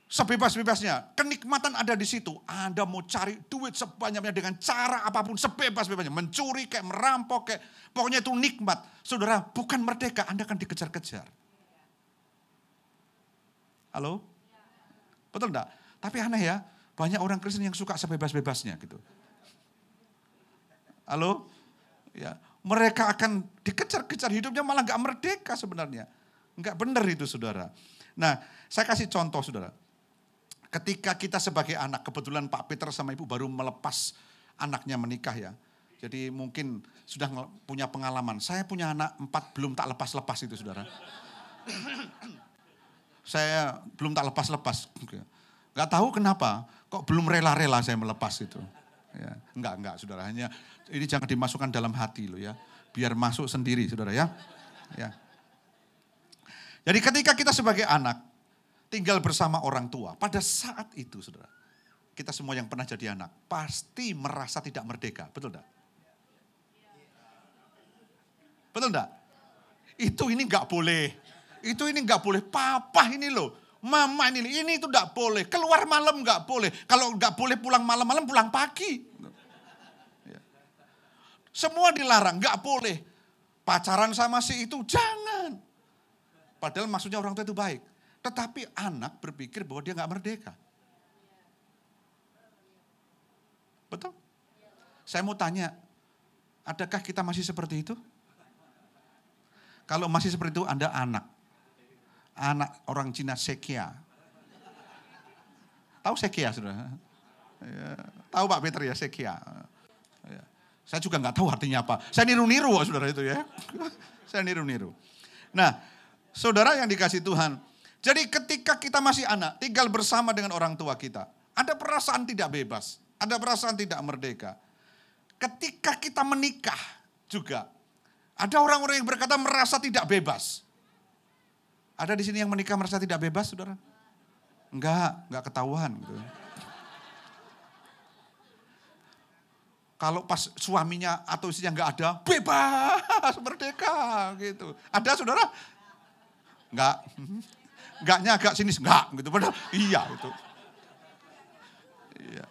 sebebas-bebasnya, kenikmatan ada di situ. Anda mau cari duit sebanyak-banyaknya dengan cara apapun, sebebas-bebasnya. Mencuri kayak merampok kayak, pokoknya itu nikmat. Saudara, bukan merdeka, Anda akan dikejar-kejar. Halo? Betul enggak? Tapi aneh ya, banyak orang Kristen yang suka sebebas-bebasnya gitu. Halo? Ya, mereka akan dikejar-kejar hidupnya malah enggak merdeka sebenarnya. Enggak benar itu saudara. Nah, saya kasih contoh saudara. Ketika kita sebagai anak, kebetulan Pak Peter sama Ibu baru melepas anaknya menikah ya. Jadi mungkin sudah punya pengalaman. Saya punya anak 4 belum tak lepas-lepas itu saudara. Saya belum tak lepas-lepas. Gak tahu kenapa, kok belum rela-rela saya melepas itu. Ya, enggak saudara. Hanya ini jangan dimasukkan dalam hati loh ya. Biar masuk sendiri saudara ya. Ya. Jadi ketika kita sebagai anak, tinggal bersama orang tua. Pada saat itu saudara, kita semua yang pernah jadi anak, pasti merasa tidak merdeka. Betul enggak? Betul enggak? Itu ini enggak boleh. Itu ini enggak boleh. Papa ini loh. Mama ini itu enggak boleh. Keluar malam enggak boleh. Kalau enggak boleh pulang malam-malam, pulang pagi. Semua dilarang, enggak boleh. Pacaran sama si itu, jangan. Padahal maksudnya orang tua itu baik. Tetapi anak berpikir bahwa dia nggak merdeka. Betul? Saya mau tanya, adakah kita masih seperti itu? Kalau masih seperti itu, Anda anak. Anak orang Cina Sekia. Tahu Sekia, saudara? Ya, tahu Pak Peter ya, Sekia. Ya. Saya juga nggak tahu artinya apa. Saya niru-niru, saudara itu ya. Saya niru-niru. Nah, saudara yang dikasih Tuhan, jadi ketika kita masih anak, tinggal bersama dengan orang tua kita, ada perasaan tidak bebas, ada perasaan tidak merdeka. Ketika kita menikah juga, ada orang-orang yang berkata merasa tidak bebas. Ada di sini yang menikah merasa tidak bebas, saudara? Enggak ketahuan gitu. Kalau pas suaminya atau istrinya enggak ada, bebas, merdeka gitu. Ada saudara? Enggak. Enggaknya agak sinis, enggak gitu. Padahal iya itu. Iya.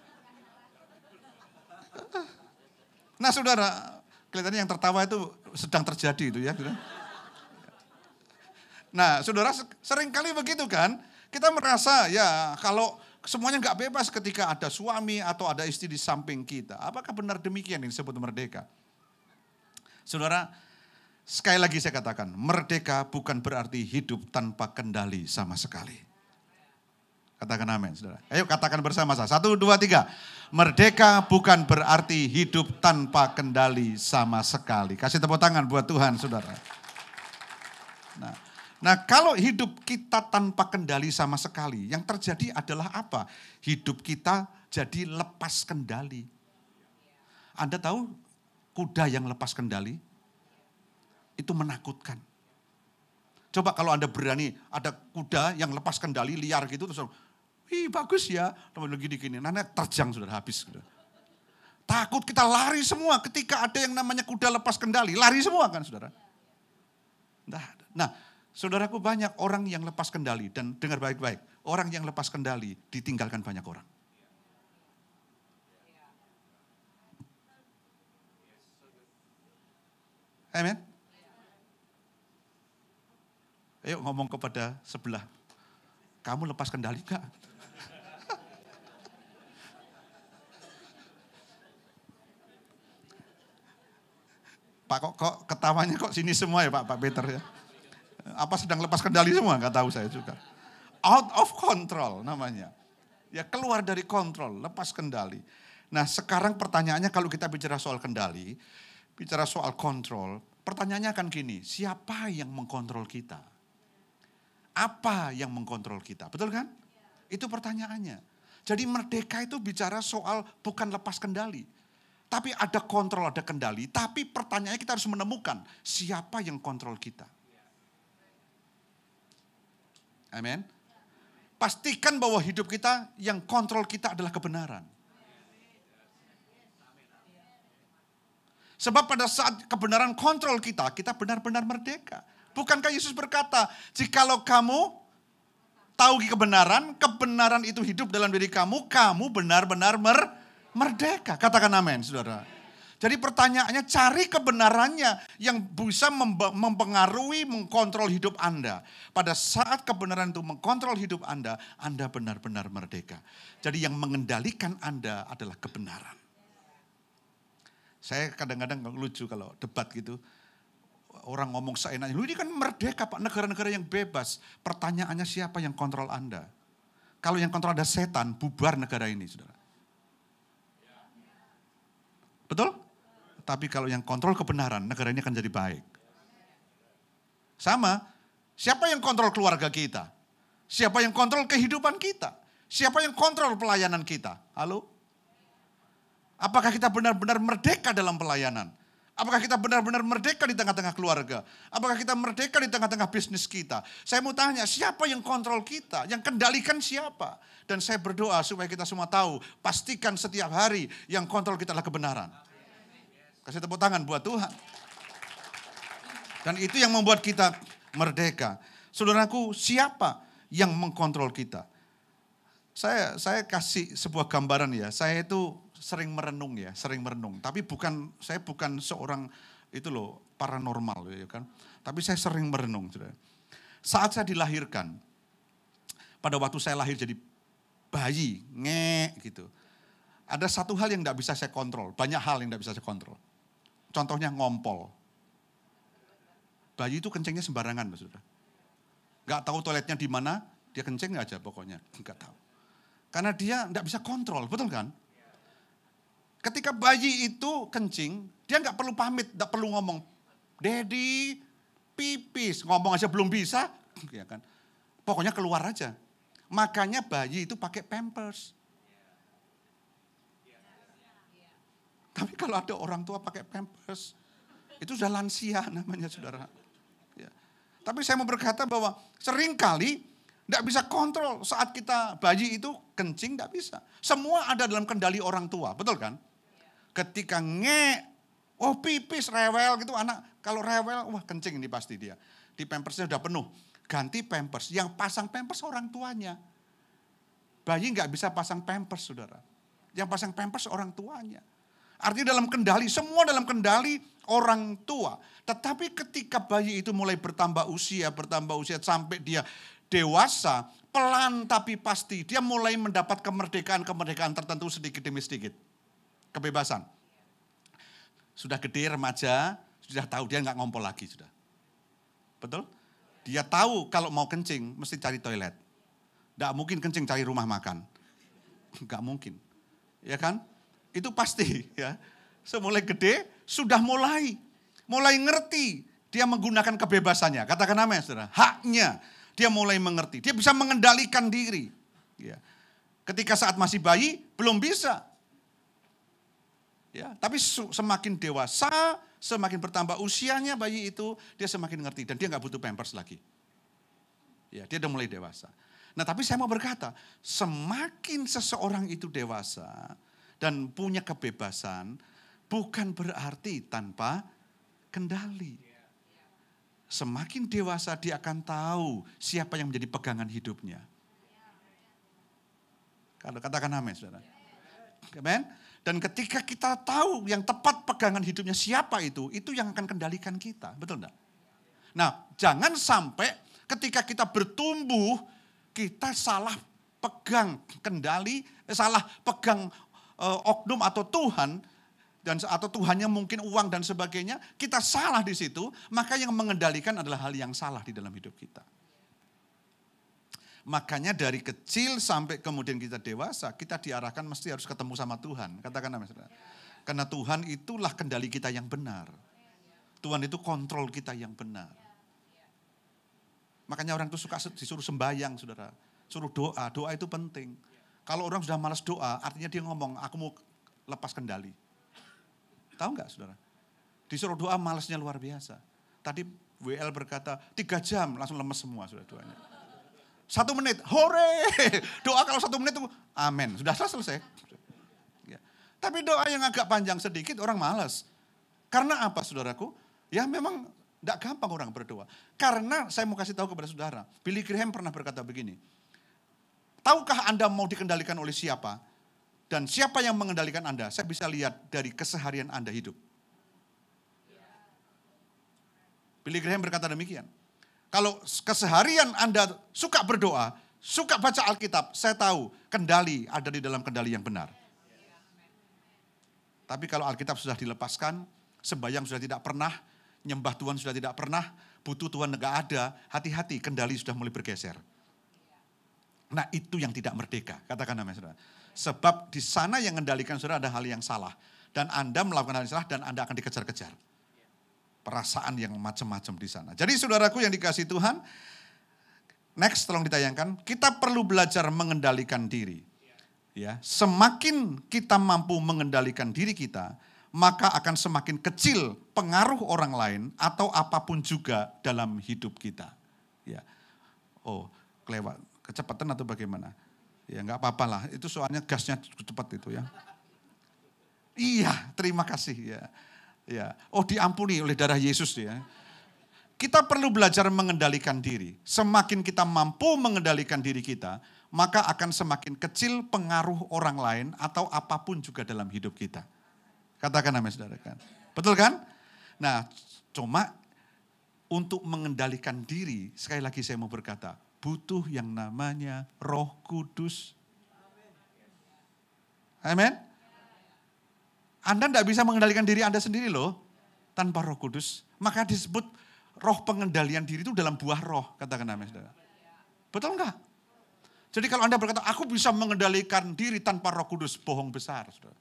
Nah saudara, kelihatannya yang tertawa itu sedang terjadi itu ya. Nah saudara seringkali begitu kan. Kita merasa ya kalau semuanya enggak bebas ketika ada suami atau ada istri di samping kita. Apakah benar demikian yang disebut merdeka? Saudara, sekali lagi saya katakan, merdeka bukan berarti hidup tanpa kendali sama sekali. Katakan amin, saudara. Ayo katakan bersama saya. 1, 2, 3. Merdeka bukan berarti hidup tanpa kendali sama sekali. Kasih tepuk tangan buat Tuhan, saudara. Nah, kalau hidup kita tanpa kendali sama sekali, yang terjadi adalah apa? Hidup kita jadi lepas kendali. Anda tahu kuda yang lepas kendali? Itu menakutkan. Coba kalau Anda berani, ada kuda yang lepas kendali, liar gitu, terus, wih bagus ya, teman gini-gini, nanti terjang sudah habis. Sudah. Takut kita lari semua ketika ada yang namanya kuda lepas kendali, lari semua kan saudara. Nah, saudaraku banyak orang yang lepas kendali, dan dengar baik-baik, orang yang lepas kendali ditinggalkan banyak orang. Amen. Ayo ngomong kepada sebelah. Kamu lepas kendali enggak? Pak kok ketawanya kok sini semua ya Pak Peter ya? Apa sedang lepas kendali semua? Nggak tahu saya juga. Out of control namanya. Ya keluar dari kontrol, lepas kendali. Nah sekarang pertanyaannya kalau kita bicara soal kendali, bicara soal kontrol, pertanyaannya akan gini, siapa yang mengkontrol kita? Apa yang mengkontrol kita? Betul kan? Itu pertanyaannya. Jadi merdeka itu bicara soal bukan lepas kendali. Tapi ada kontrol, ada kendali. Tapi pertanyaannya kita harus menemukan siapa yang kontrol kita. Amin. Pastikan bahwa hidup kita yang kontrol kita adalah kebenaran. Sebab pada saat kebenaran kontrol kita, kita benar-benar merdeka. Bukankah Yesus berkata, jikalau kamu tahu kebenaran, kebenaran itu hidup dalam diri kamu, kamu benar-benar merdeka. Katakan amin, saudara. Jadi pertanyaannya cari kebenarannya yang bisa mempengaruhi, mengkontrol hidup Anda. Pada saat kebenaran itu mengkontrol hidup Anda benar-benar merdeka. Jadi yang mengendalikan Anda adalah kebenaran. Saya kadang-kadang lucu kalau debat gitu. Orang ngomong seenaknya, lu ini kan merdeka Pak, negara-negara yang bebas. Pertanyaannya siapa yang kontrol Anda? Kalau yang kontrol ada setan, bubar negara ini, saudara. Betul? Tapi kalau yang kontrol kebenaran, negara ini akan jadi baik. Sama, siapa yang kontrol keluarga kita? Siapa yang kontrol kehidupan kita? Siapa yang kontrol pelayanan kita? Halo? Apakah kita benar-benar merdeka dalam pelayanan? Apakah kita benar-benar merdeka di tengah-tengah keluarga? Apakah kita merdeka di tengah-tengah bisnis kita? Saya mau tanya, siapa yang kontrol kita? Yang kendalikan siapa? Dan saya berdoa supaya kita semua tahu, pastikan setiap hari yang kontrol kita adalah kebenaran. Kasih tepuk tangan buat Tuhan. Dan itu yang membuat kita merdeka. Saudaraku, siapa yang mengkontrol kita? Saya kasih sebuah gambaran ya. Saya itu sering merenung ya, Tapi saya bukan seorang itu loh paranormal ya kan. Tapi saya sering merenung. Saudara. Saat saya dilahirkan, pada waktu saya lahir jadi bayi, gitu. Ada satu hal yang tidak bisa saya kontrol, banyak hal yang tidak bisa saya kontrol. Contohnya ngompol. Bayi itu kencingnya sembarangan, saudara. Gak tahu toiletnya di mana, dia kencing aja pokoknya, gak tahu. Karena dia tidak bisa kontrol, betul kan? Ketika bayi itu kencing, dia gak perlu pamit, gak perlu ngomong, Daddy, pipis, ngomong aja belum bisa, ya kan? Pokoknya keluar aja. Makanya bayi itu pakai pampers. Tapi kalau ada orang tua pakai pampers, itu sudah lansia namanya saudara. Ya. Tapi saya mau berkata bahwa seringkali tidak bisa kontrol saat kita bayi itu kencing, tidak bisa. Semua ada dalam kendali orang tua, betul kan? Ketika pipis, rewel gitu anak. Kalau rewel, wah kencing ini pasti dia. Di pampersnya sudah penuh. Ganti pampers, yang pasang pampers orang tuanya. Bayi nggak bisa pasang pampers saudara. Yang pasang pampers orang tuanya. Artinya dalam kendali, semua dalam kendali orang tua. Tetapi ketika bayi itu mulai bertambah usia sampai dia dewasa, pelan tapi pasti dia mulai mendapat kemerdekaan tertentu sedikit demi sedikit. Kebebasan. Sudah gede remaja, sudah tahu dia nggak ngompol lagi sudah. Betul? Dia tahu kalau mau kencing mesti cari toilet. Nggak mungkin kencing cari rumah makan. Nggak mungkin. Ya kan? Itu pasti ya. Semulai gede sudah mulai ngerti dia menggunakan kebebasannya. Katakan amin saudara. Haknya dia mulai mengerti. Dia bisa mengendalikan diri. Ya. Ketika saat masih bayi belum bisa. Ya, tapi semakin dewasa, semakin bertambah usianya bayi itu, dia semakin ngerti dan dia nggak butuh pampers lagi. Ya, dia udah mulai dewasa. Nah, tapi saya mau berkata, semakin seseorang itu dewasa dan punya kebebasan, bukan berarti tanpa kendali. Semakin dewasa dia akan tahu siapa yang menjadi pegangan hidupnya. Kalau katakan amin, saudara. Amin. Dan ketika kita tahu yang tepat pegangan hidupnya siapa itu yang akan kendalikan kita. Betul enggak? Nah, jangan sampai ketika kita bertumbuh, kita salah pegang kendali, salah pegang oknum atau Tuhan. dan atau Tuhannya mungkin uang dan sebagainya, kita salah di situ, maka yang mengendalikan adalah hal yang salah di dalam hidup kita. Makanya dari kecil sampai kemudian kita dewasa, kita diarahkan mesti harus ketemu sama Tuhan. Katakan amin, saudara. Karena Tuhan itulah kendali kita yang benar. Tuhan itu kontrol kita yang benar. Makanya orang itu suka disuruh sembahyang, saudara. Suruh doa, doa itu penting. Kalau orang sudah malas doa, artinya dia ngomong, aku mau lepas kendali. Tahu nggak, saudara? Disuruh doa malasnya luar biasa. Tadi WL berkata, 3 jam langsung lemes semua, saudara, doanya. 1 menit, hore, doa kalau 1 menit itu amin, sudah selesai. Ya. Tapi doa yang agak panjang sedikit orang malas. Karena apa, saudaraku? Ya memang tidak gampang orang berdoa. Karena saya mau kasih tahu kepada saudara, Billy Graham pernah berkata begini, tahukah Anda mau dikendalikan oleh siapa? Dan siapa yang mengendalikan Anda? Saya bisa lihat dari keseharian Anda hidup. Billy Graham berkata demikian. Kalau keseharian Anda suka berdoa, suka baca Alkitab, saya tahu kendali ada di dalam kendali yang benar. Tapi kalau Alkitab sudah dilepaskan, sembahyang sudah tidak pernah, nyembah Tuhan sudah tidak pernah, butuh Tuhan enggak ada, hati-hati kendali sudah mulai bergeser. Nah itu yang tidak merdeka, katakan amin, saudara. Sebab di sana yang mengendalikan saudara ada hal yang salah. Dan Anda melakukan hal yang salah dan Anda akan dikejar-kejar. Perasaan yang macam-macam di sana. Jadi saudaraku yang dikasihi Tuhan, next tolong ditayangkan, kita perlu belajar mengendalikan diri. Ya, semakin kita mampu mengendalikan diri kita, maka akan semakin kecil pengaruh orang lain atau apapun juga dalam hidup kita. Ya. Oh, kelewat, kecepatan atau bagaimana? Ya enggak apa-apa lah, itu soalnya gasnya cepat itu ya. Iya, terima kasih ya. Ya, oh diampuni oleh darah Yesus ya. Kita perlu belajar mengendalikan diri. Semakin kita mampu mengendalikan diri kita, maka akan semakin kecil pengaruh orang lain atau apapun juga dalam hidup kita. Katakan amin, saudara kan. Betul kan? Nah, cuma untuk mengendalikan diri, sekali lagi saya mau berkata, butuh yang namanya Roh Kudus. Amin. Anda tidak bisa mengendalikan diri Anda sendiri loh, tanpa Roh Kudus. Maka disebut roh pengendalian diri itu dalam buah roh, katakan amin, saudara. Betul enggak? Jadi kalau Anda berkata, aku bisa mengendalikan diri tanpa Roh Kudus, bohong besar, saudara.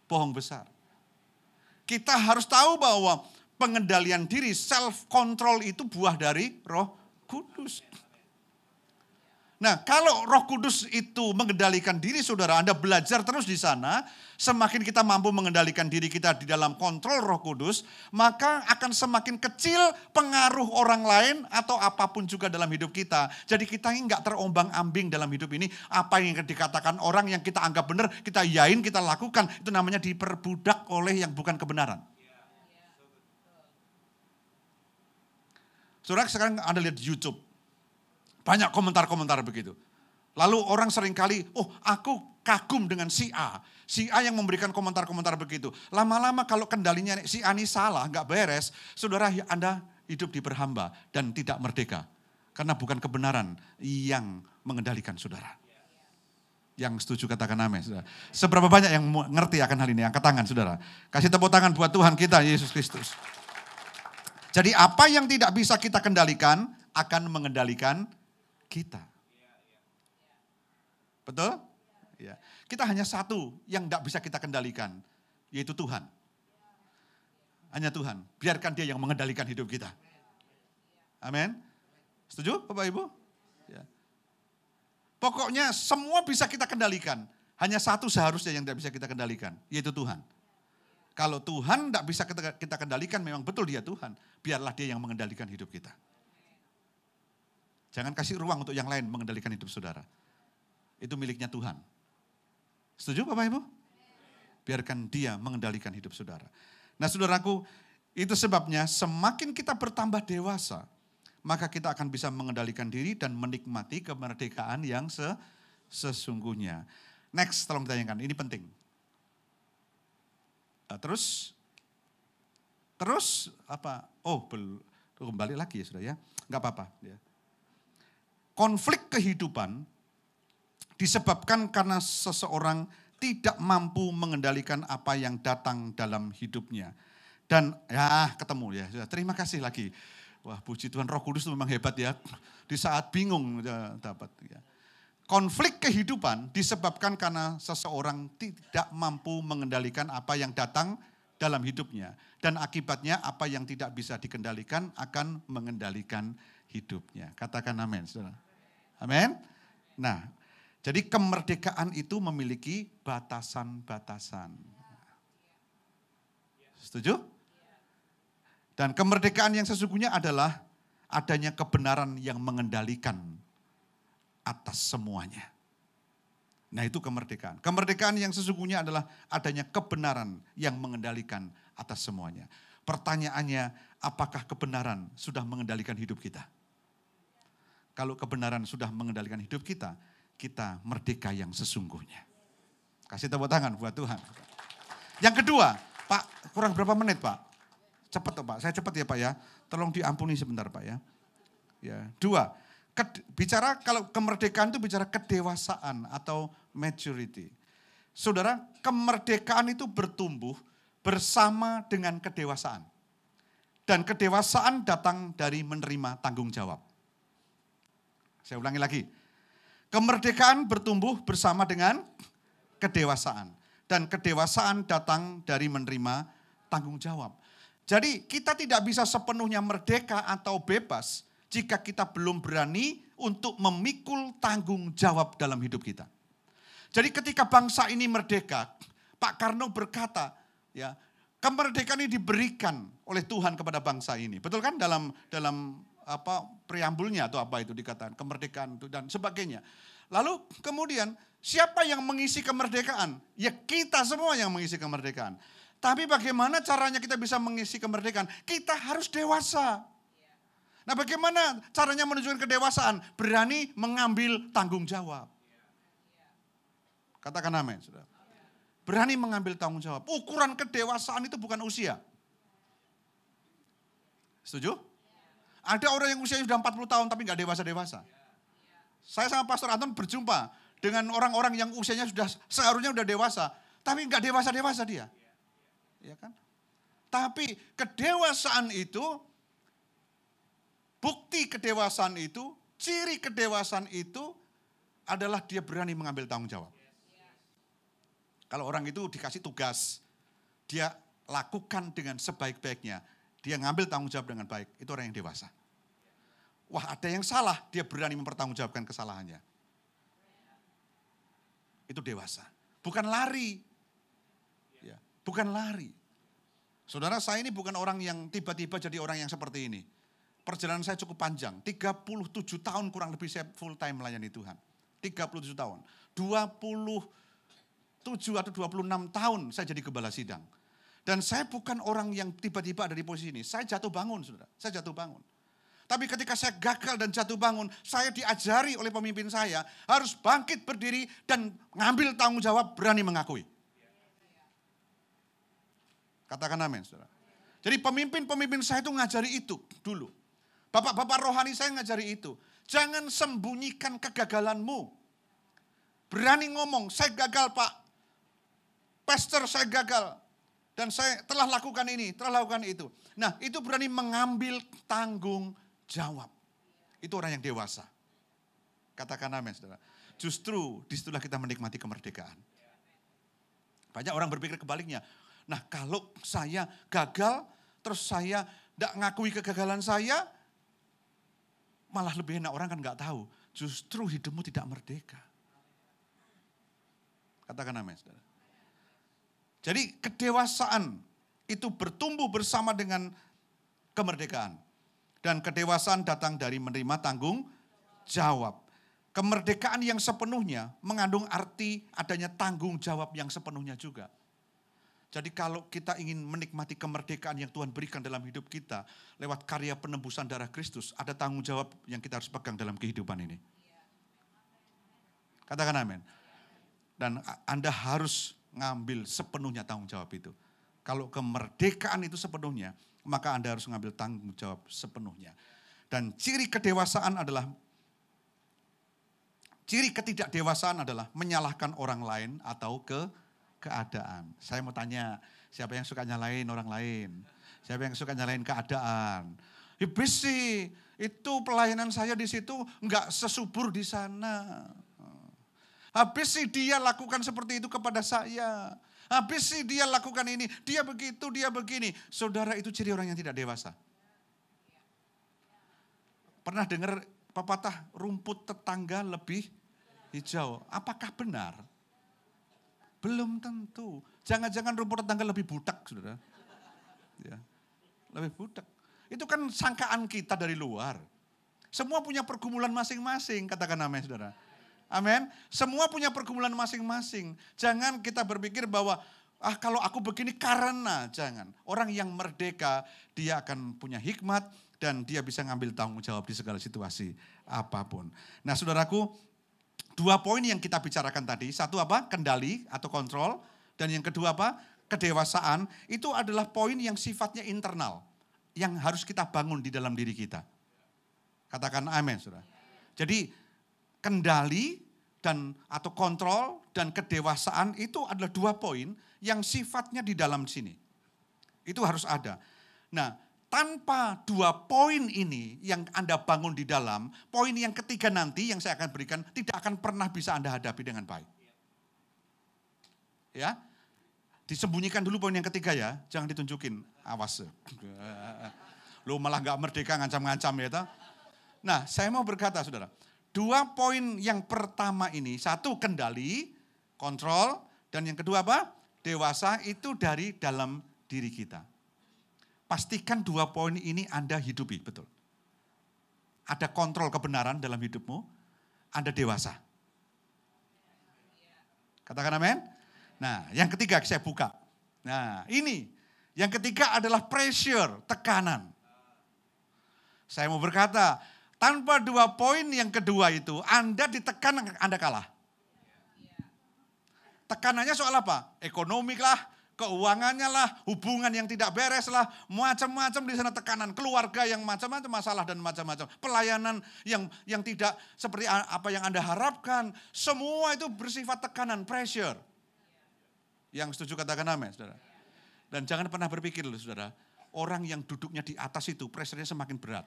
Bohong besar. Kita harus tahu bahwa pengendalian diri, self control itu buah dari Roh Kudus. Nah, kalau Roh Kudus itu mengendalikan diri saudara, Anda belajar terus di sana, semakin kita mampu mengendalikan diri kita di dalam kontrol Roh Kudus, maka akan semakin kecil pengaruh orang lain atau apapun juga dalam hidup kita. Jadi kita ini enggak terombang-ambing dalam hidup ini, apa yang dikatakan orang yang kita anggap benar, kita yain, kita lakukan, itu namanya diperbudak oleh yang bukan kebenaran. Saudara, sekarang Anda lihat di YouTube, banyak komentar-komentar begitu. Lalu orang seringkali, oh aku kagum dengan si A. Si A yang memberikan komentar-komentar begitu. Lama-lama kalau kendalinya si A ini salah, nggak beres. Saudara, Anda hidup diperhamba dan tidak merdeka. Karena bukan kebenaran yang mengendalikan saudara. Yang setuju katakan amin, saudara. Seberapa banyak yang ngerti akan hal ini? Angkat tangan, saudara. Kasih tepuk tangan buat Tuhan kita, Yesus Kristus. Jadi apa yang tidak bisa kita kendalikan akan mengendalikan kita. Betul? Ya. Kita hanya satu yang tidak bisa kita kendalikan, yaitu Tuhan. Hanya Tuhan. Biarkan Dia yang mengendalikan hidup kita. Amin. Setuju Bapak Ibu? Ya. Pokoknya semua bisa kita kendalikan. Hanya satu seharusnya yang tidak bisa kita kendalikan, yaitu Tuhan. Kalau Tuhan tidak bisa kita kendalikan, memang betul Dia Tuhan. Biarlah Dia yang mengendalikan hidup kita. Jangan kasih ruang untuk yang lain mengendalikan hidup saudara. Itu miliknya Tuhan. Setuju Bapak Ibu? Biarkan Dia mengendalikan hidup saudara. Nah saudaraku, itu sebabnya semakin kita bertambah dewasa, maka kita akan bisa mengendalikan diri dan menikmati kemerdekaan yang sesungguhnya. Next, tolong ditanyakan, ini penting. Terus apa? Oh, kembali lagi ya sudah ya. Enggak apa-apa ya. Konflik kehidupan disebabkan karena seseorang tidak mampu mengendalikan apa yang datang dalam hidupnya. Dan ya ketemu ya, terima kasih lagi. Wah puji Tuhan, Roh Kudus itu memang hebat ya. Di saat bingung dapat ya. Konflik kehidupan disebabkan karena seseorang tidak mampu mengendalikan apa yang datang dalam hidupnya. Dan akibatnya apa yang tidak bisa dikendalikan akan mengendalikan hidupnya. Katakan amin, saudara. Amin. Nah, jadi kemerdekaan itu memiliki batasan-batasan. Setuju? Dan kemerdekaan yang sesungguhnya adalah adanya kebenaran yang mengendalikan atas semuanya. Nah itu kemerdekaan. Kemerdekaan yang sesungguhnya adalah adanya kebenaran yang mengendalikan atas semuanya. Pertanyaannya, apakah kebenaran sudah mengendalikan hidup kita? Kalau kebenaran sudah mengendalikan hidup kita, kita merdeka yang sesungguhnya. Kasih tepuk tangan buat Tuhan. Yang kedua, Pak, kurang berapa menit Pak? Cepat Pak, saya cepat ya Pak ya. Tolong diampuni sebentar Pak ya. Ya, dua, bicara kalau kemerdekaan itu bicara kedewasaan atau maturity. Saudara, kemerdekaan itu bertumbuh bersama dengan kedewasaan. Dan kedewasaan datang dari menerima tanggung jawab. Saya ulangi lagi. Kemerdekaan bertumbuh bersama dengan kedewasaan. Dan kedewasaan datang dari menerima tanggung jawab. Jadi kita tidak bisa sepenuhnya merdeka atau bebas jika kita belum berani untuk memikul tanggung jawab dalam hidup kita. Jadi ketika bangsa ini merdeka, Pak Karno berkata, ya, kemerdekaan ini diberikan oleh Tuhan kepada bangsa ini. Betul kan dalam preambulnya atau apa itu dikatakan kemerdekaan itu dan sebagainya. Lalu kemudian siapa yang mengisi kemerdekaan? Ya kita semua yang mengisi kemerdekaan. Tapi bagaimana caranya kita bisa mengisi kemerdekaan? Kita harus dewasa. Nah bagaimana caranya menunjukkan kedewasaan? Berani mengambil tanggung jawab. Katakan amin, saudara. Berani mengambil tanggung jawab. Ukuran kedewasaan itu bukan usia. Setuju? Ada orang yang usianya sudah 40 tahun tapi nggak dewasa-dewasa. Saya sama Pastor Anton berjumpa dengan orang-orang yang usianya sudah seharusnya sudah dewasa. Tapi nggak dewasa-dewasa dia. Ya kan? Tapi kedewasaan itu, bukti kedewasaan itu, ciri kedewasaan itu adalah dia berani mengambil tanggung jawab. Kalau orang itu dikasih tugas, dia lakukan dengan sebaik-baiknya, dia ngambil tanggung jawab dengan baik, itu orang yang dewasa. Wah ada yang salah, dia berani mempertanggungjawabkan kesalahannya. Itu dewasa, bukan lari. Ya, bukan lari. Saudara, saya ini bukan orang yang tiba-tiba jadi orang yang seperti ini. Perjalanan saya cukup panjang, 37 tahun kurang lebih saya full time melayani Tuhan. 37 tahun. 27 atau 26 tahun saya jadi gembala sidang. Dan saya bukan orang yang tiba-tiba ada di posisi ini. Saya jatuh bangun, saudara. Saya jatuh bangun. Tapi ketika saya gagal dan jatuh bangun, saya diajari oleh pemimpin saya harus bangkit berdiri dan ngambil tanggung jawab, berani mengakui. Katakan amin, saudara. Jadi pemimpin-pemimpin saya itu ngajari itu dulu. Bapak-bapak rohani saya ngajari itu. Jangan sembunyikan kegagalanmu. Berani ngomong, saya gagal Pak. Pastor saya gagal. Dan saya telah lakukan ini, telah lakukan itu. Nah itu berani mengambil tanggung jawab. Itu orang yang dewasa. Katakan amin, saudara. Justru disitulah kita menikmati kemerdekaan. Banyak orang berpikir kebaliknya. Nah kalau saya gagal, terus saya tidak ngakui kegagalan saya, malah lebih enak orang kan nggak tahu. Justru hidupmu tidak merdeka. Katakan amin, saudara. Jadi kedewasaan itu bertumbuh bersama dengan kemerdekaan. Dan kedewasaan datang dari menerima tanggung jawab. Kemerdekaan yang sepenuhnya mengandung arti adanya tanggung jawab yang sepenuhnya juga. Jadi kalau kita ingin menikmati kemerdekaan yang Tuhan berikan dalam hidup kita, lewat karya penebusan darah Kristus, ada tanggung jawab yang kita harus pegang dalam kehidupan ini. Katakan amin. Dan Anda harus ngambil sepenuhnya tanggung jawab itu. Kalau kemerdekaan itu sepenuhnya, maka Anda harus ngambil tanggung jawab sepenuhnya. Dan ciri kedewasaan adalah, ciri ketidakdewasaan adalah menyalahkan orang lain atau keadaan. Saya mau tanya, siapa yang suka nyalain orang lain? Siapa yang suka nyalain keadaan? Iblis sih, itu pelayanan saya di situ enggak sesubur di sana. Habis sih dia lakukan seperti itu kepada saya. Habis sih dia lakukan ini, dia begitu, dia begini. Saudara, itu ciri orang yang tidak dewasa. Pernah dengar pepatah rumput tetangga lebih hijau? Apakah benar? Belum tentu. Jangan-jangan rumput tetangga lebih budak, saudara. Ya, lebih budak. Itu kan sangkaan kita dari luar. Semua punya pergumulan masing-masing, katakan amin, saudara. Amin. Semua punya pergumulan masing-masing. Jangan kita berpikir bahwa kalau aku begini karena, jangan. Orang yang merdeka, dia akan punya hikmat dan dia bisa ngambil tanggung jawab di segala situasi apapun. Nah, saudaraku, 2 poin yang kita bicarakan tadi, satu apa? Kendali atau kontrol, dan yang kedua apa? Kedewasaan. Itu adalah poin yang sifatnya internal, yang harus kita bangun di dalam diri kita. Katakan amin, saudara. Jadi kendali dan atau kontrol dan kedewasaan itu adalah 2 poin yang sifatnya di dalam sini. Itu harus ada. Nah, tanpa 2 poin ini yang Anda bangun di dalam, poin yang ketiga nanti yang saya akan berikan tidak akan pernah bisa Anda hadapi dengan baik. Ya, disembunyikan dulu poin yang ketiga ya, jangan ditunjukin, awas. Lu malah gak merdeka ngancam-ngancam ya. Nah, saya mau berkata saudara, 2 poin yang pertama ini, 1 kendali, kontrol, dan yang kedua apa? Dewasa, itu dari dalam diri kita. Pastikan 2 poin ini Anda hidupi, betul. Ada kontrol kebenaran dalam hidupmu, Anda dewasa. Katakan amin. Nah, yang ketiga saya buka. Nah, ini. Yang ketiga adalah pressure, tekanan. Saya mau berkata, tanpa 2 poin yang kedua itu, Anda ditekan, Anda kalah. Tekanannya soal apa? Ekonomi lah, keuangannya lah, hubungan yang tidak beres lah, macam-macam di sana tekanan, keluarga yang macam-macam masalah dan macam-macam, pelayanan yang tidak seperti apa yang Anda harapkan, semua itu bersifat tekanan, pressure. Yang setuju katakan amin, saudara. Dan jangan pernah berpikir loh, saudara, orang yang duduknya di atas itu pressure-nya semakin berat.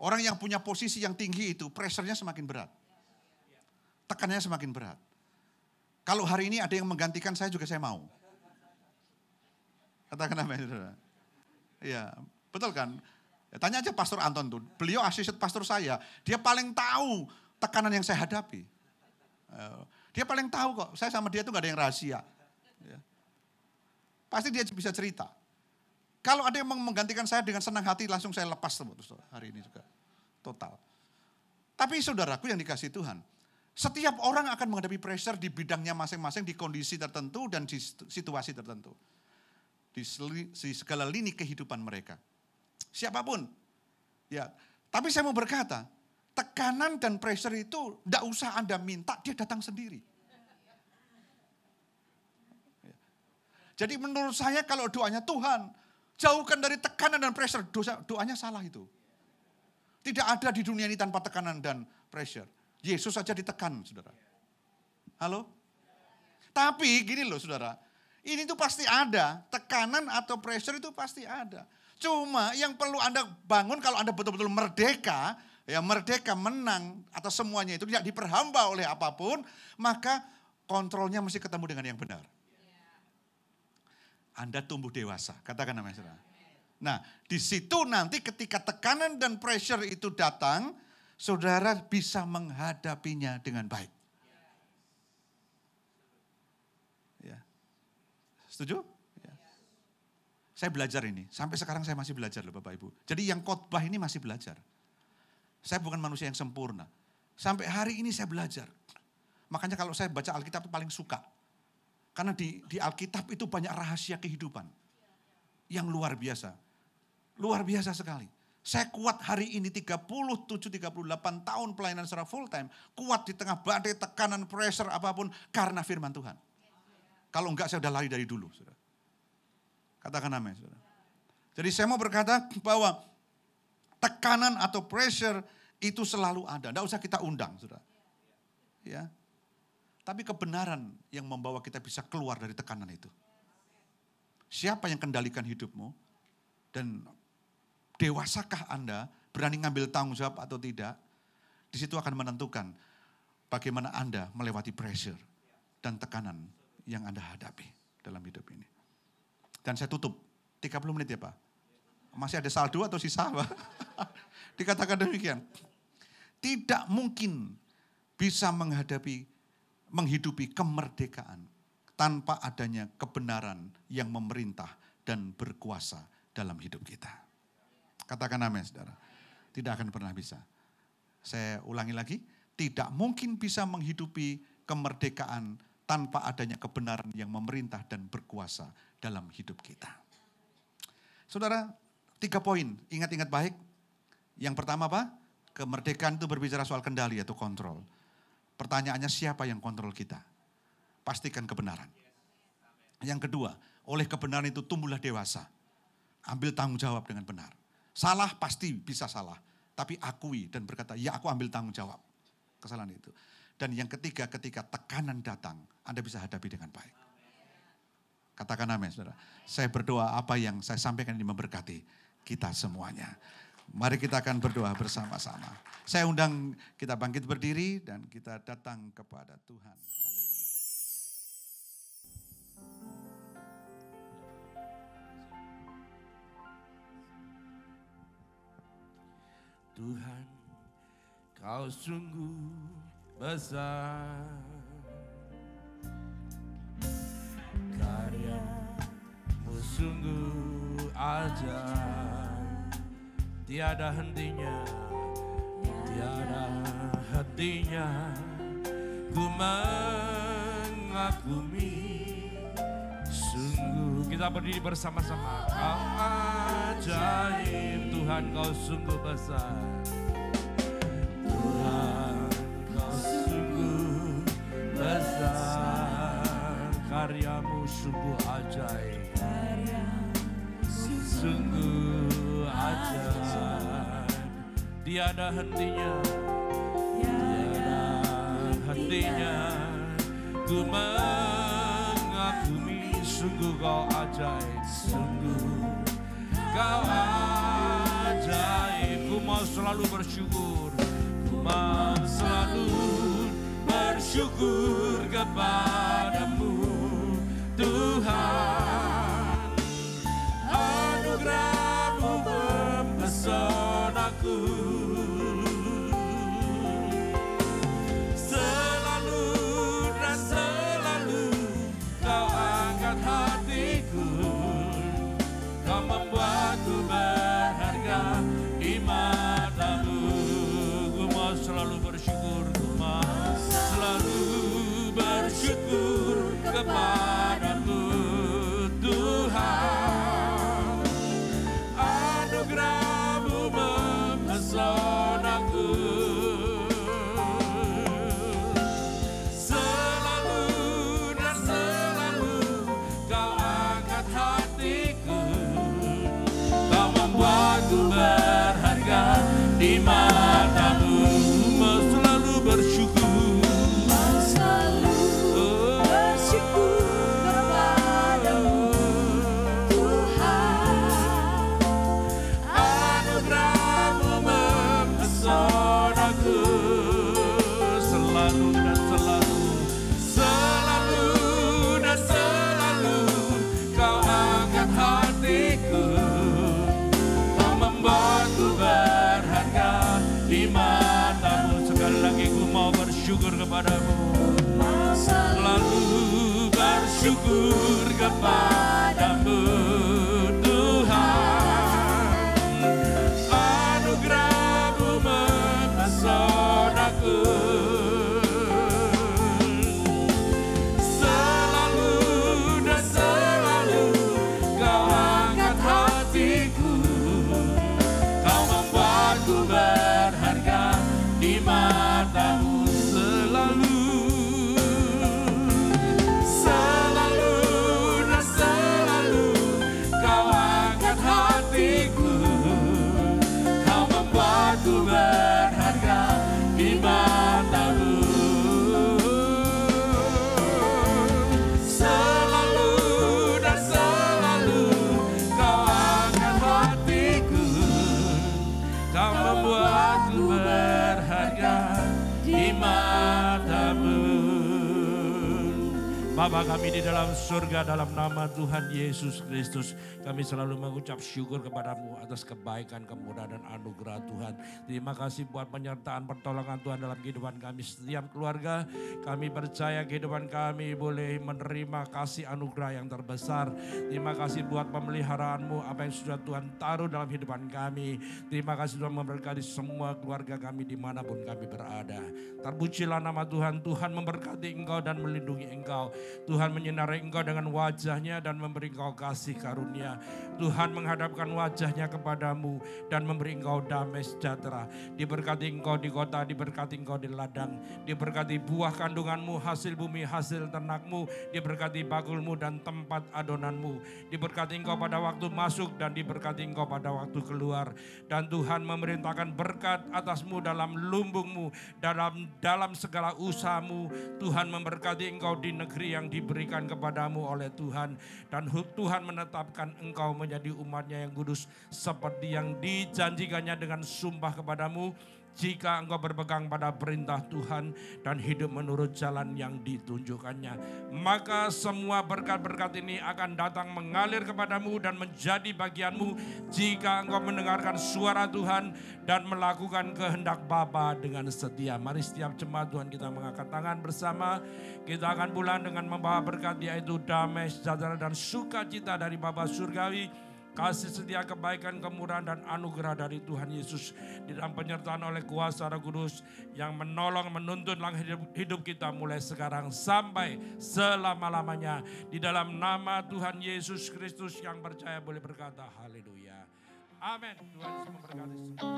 Orang yang punya posisi yang tinggi itu pressure-nya semakin berat. Tekanannya semakin berat. Kalau hari ini ada yang menggantikan saya juga saya mau. Katakan apa ya, saudara? Iya, betul kan? Ya, tanya aja Pastor Anton tuh. Beliau asisten pastor saya. Dia paling tahu tekanan yang saya hadapi. Dia paling tahu kok. Saya sama dia tuh gak ada yang rahasia. Ya. Pasti dia bisa cerita. Kalau ada yang menggantikan saya dengan senang hati langsung saya lepas terus hari ini juga. Total. Tapi saudaraku yang dikasihi Tuhan. Setiap orang akan menghadapi pressure di bidangnya masing-masing, di kondisi tertentu dan di situasi tertentu. Di segala lini kehidupan mereka. Siapapun. Ya. Tapi saya mau berkata, tekanan dan pressure itu tidak usah Anda minta, dia datang sendiri. Ya. Jadi menurut saya kalau doanya Tuhan, jauhkan dari tekanan dan pressure, doanya salah itu. Tidak ada di dunia ini tanpa tekanan dan pressure. Yesus saja ditekan, saudara. Halo? Tapi gini loh, saudara. Ini tuh pasti ada. Tekanan atau pressure itu pasti ada. Cuma yang perlu Anda bangun kalau Anda betul-betul merdeka, ya merdeka menang atau semuanya itu tidak diperhamba oleh apapun, maka kontrolnya mesti ketemu dengan yang benar. Anda tumbuh dewasa. Katakan namanya, saudara. Nah, di situ nanti ketika tekanan dan pressure itu datang, saudara bisa menghadapinya dengan baik. Ya. Setuju? Ya. Saya belajar ini. Sampai sekarang saya masih belajar loh Bapak Ibu. Jadi yang khotbah ini masih belajar. Saya bukan manusia yang sempurna. Sampai hari ini saya belajar. Makanya kalau saya baca Alkitab itu paling suka. Karena di Alkitab itu banyak rahasia kehidupan. Yang luar biasa. Luar biasa sekali. Saya kuat hari ini 37-38 tahun pelayanan secara full time. Kuat di tengah badai, tekanan, pressure, apapun. Karena firman Tuhan. Kalau enggak saya udah lari dari dulu. Saudara. Katakan amin. Saudara. Jadi saya mau berkata bahwa tekanan atau pressure itu selalu ada. Enggak usah kita undang. Saudara. Ya. tapi kebenaran yang membawa kita bisa keluar dari tekanan itu. Siapa yang kendalikan hidupmu? Dan dewasakah Anda berani ngambil tanggung jawab atau tidak? Di situ akan menentukan bagaimana Anda melewati pressure dan tekanan yang Anda hadapi dalam hidup ini. Dan saya tutup 30 menit ya Pak. Masih ada saldo atau sisa Pak? Dikatakan demikian. Tidak mungkin bisa menghidupi kemerdekaan tanpa adanya kebenaran yang memerintah dan berkuasa dalam hidup kita. Katakan amin saudara. Tidak akan pernah bisa. Saya ulangi lagi. Tidak mungkin bisa menghidupi kemerdekaan tanpa adanya kebenaran yang memerintah dan berkuasa dalam hidup kita. Saudara, 3 poin. Ingat-ingat baik. Yang pertama apa? Kemerdekaan itu berbicara soal kendali atau kontrol. Pertanyaannya siapa yang kontrol kita? Pastikan kebenaran. Yang kedua, oleh kebenaran itu tumbuhlah dewasa. Ambil tanggung jawab dengan benar. Salah pasti bisa salah. Tapi akui dan berkata, ya aku ambil tanggung jawab kesalahan itu. Dan yang ketiga, ketika tekanan datang, Anda bisa hadapi dengan baik. Katakan amin, saudara. Saya berdoa apa yang saya sampaikan ini memberkati kita semuanya. Mari kita akan berdoa bersama-sama. Saya undang kita bangkit berdiri dan kita datang kepada Tuhan. Haleluya. Tuhan, Kau sungguh besar, karya-Mu sungguh ajaib, tiada hentinya, tiada hentinya, ku mengagumi. Sungguh, kita berdiri bersama-sama. Kau ajaib, Tuhan Kau sungguh besar. Tuhan Kau sungguh besar, karya-Mu sungguh ajaib, sungguh ajaib, tiada hentinya, tiada hentinya, ku mengagumi. Sungguh Kau ajaib, sungguh Kau ajaib. Ku mau selalu bersyukur, ku mau selalu bersyukur kepadamu Tuhan. Anugerah-Mu mempesonaku, selalu dan selalu Kau angkat hatiku, Kau membuatku berharga di mata-Mu. Ku mau selalu bersyukur, ku mau selalu bersyukur kepadamu Tuhan. Anugerah-Mu mempesonaku, selalu dan selalu Kau angkat hatiku, Kau membuatku berharga di mata-Mu. Mau selalu bersyukur, Mau selalu bersyukur kepadamu Tuhan. anugerah-Mu mempesonaku, selalu dan selalu, selalu dan selalu Kau angkat hatiku, Kau membuatku berharga di mata-Mu. Sekali lagi ku mau bersyukur kepadamu, selalu bersyukur kepadamu Tuhan. Anugerah-Mu mempesonaku, selalu dan selalu Kau angkat hatiku, Kau membuatku berharga di mata-Mu. Selalu, selalu dan selalu Bapa kami di dalam surga, dalam nama Tuhan Yesus Kristus, kami selalu mengucap syukur kepadamu atas kebaikan, kemudahan dan anugerah Tuhan. Terima kasih buat penyertaan pertolongan Tuhan dalam kehidupan kami setiap keluarga. Kami percaya kehidupan kami boleh menerima kasih anugerah yang terbesar. Terima kasih buat pemeliharaanmu, apa yang sudah Tuhan taruh dalam kehidupan kami. Terima kasih Tuhan memberkati semua keluarga kami dimanapun kami berada. Terpujilah nama Tuhan, Tuhan memberkati engkau dan melindungi engkau. Tuhan menyinari engkau dengan wajahnya dan memberi engkau kasih karunia. Tuhan menghadapkan wajahnya kepadamu dan memberi engkau damai sejahtera. Diberkati engkau di kota, diberkati engkau di ladang. Diberkati buah kandunganmu, hasil bumi, hasil ternakmu. Diberkati bakulmu dan tempat adonanmu. Diberkati engkau pada waktu masuk dan diberkati engkau pada waktu keluar. Dan Tuhan memerintahkan berkat atasmu dalam lumbungmu, dalam segala usahamu. Tuhan memberkati engkau di negeri yang diberikan kepadamu oleh Tuhan. Dan Tuhan menetapkan engkau menjadi umatnya yang kudus seperti yang dijanjikannya dengan sumpah kepadamu. Jika engkau berpegang pada perintah Tuhan dan hidup menurut jalan yang ditunjukkannya, maka semua berkat-berkat ini akan datang mengalir kepadamu dan menjadi bagianmu jika engkau mendengarkan suara Tuhan dan melakukan kehendak Bapa dengan setia. Mari setiap jemaat Tuhan kita mengangkat tangan bersama. Kita akan pulang dengan membawa berkat, yaitu damai, sejahtera dan sukacita dari Bapa Surgawi. Kasih setia, kebaikan, kemurahan dan anugerah dari Tuhan Yesus di dalam penyertaan oleh kuasa Roh Kudus yang menolong, menuntun langkah hidup kita mulai sekarang sampai selama-lamanya. Di dalam nama Tuhan Yesus Kristus yang percaya boleh berkata haleluya. Amin. Tuhan Yesus memberkati semua.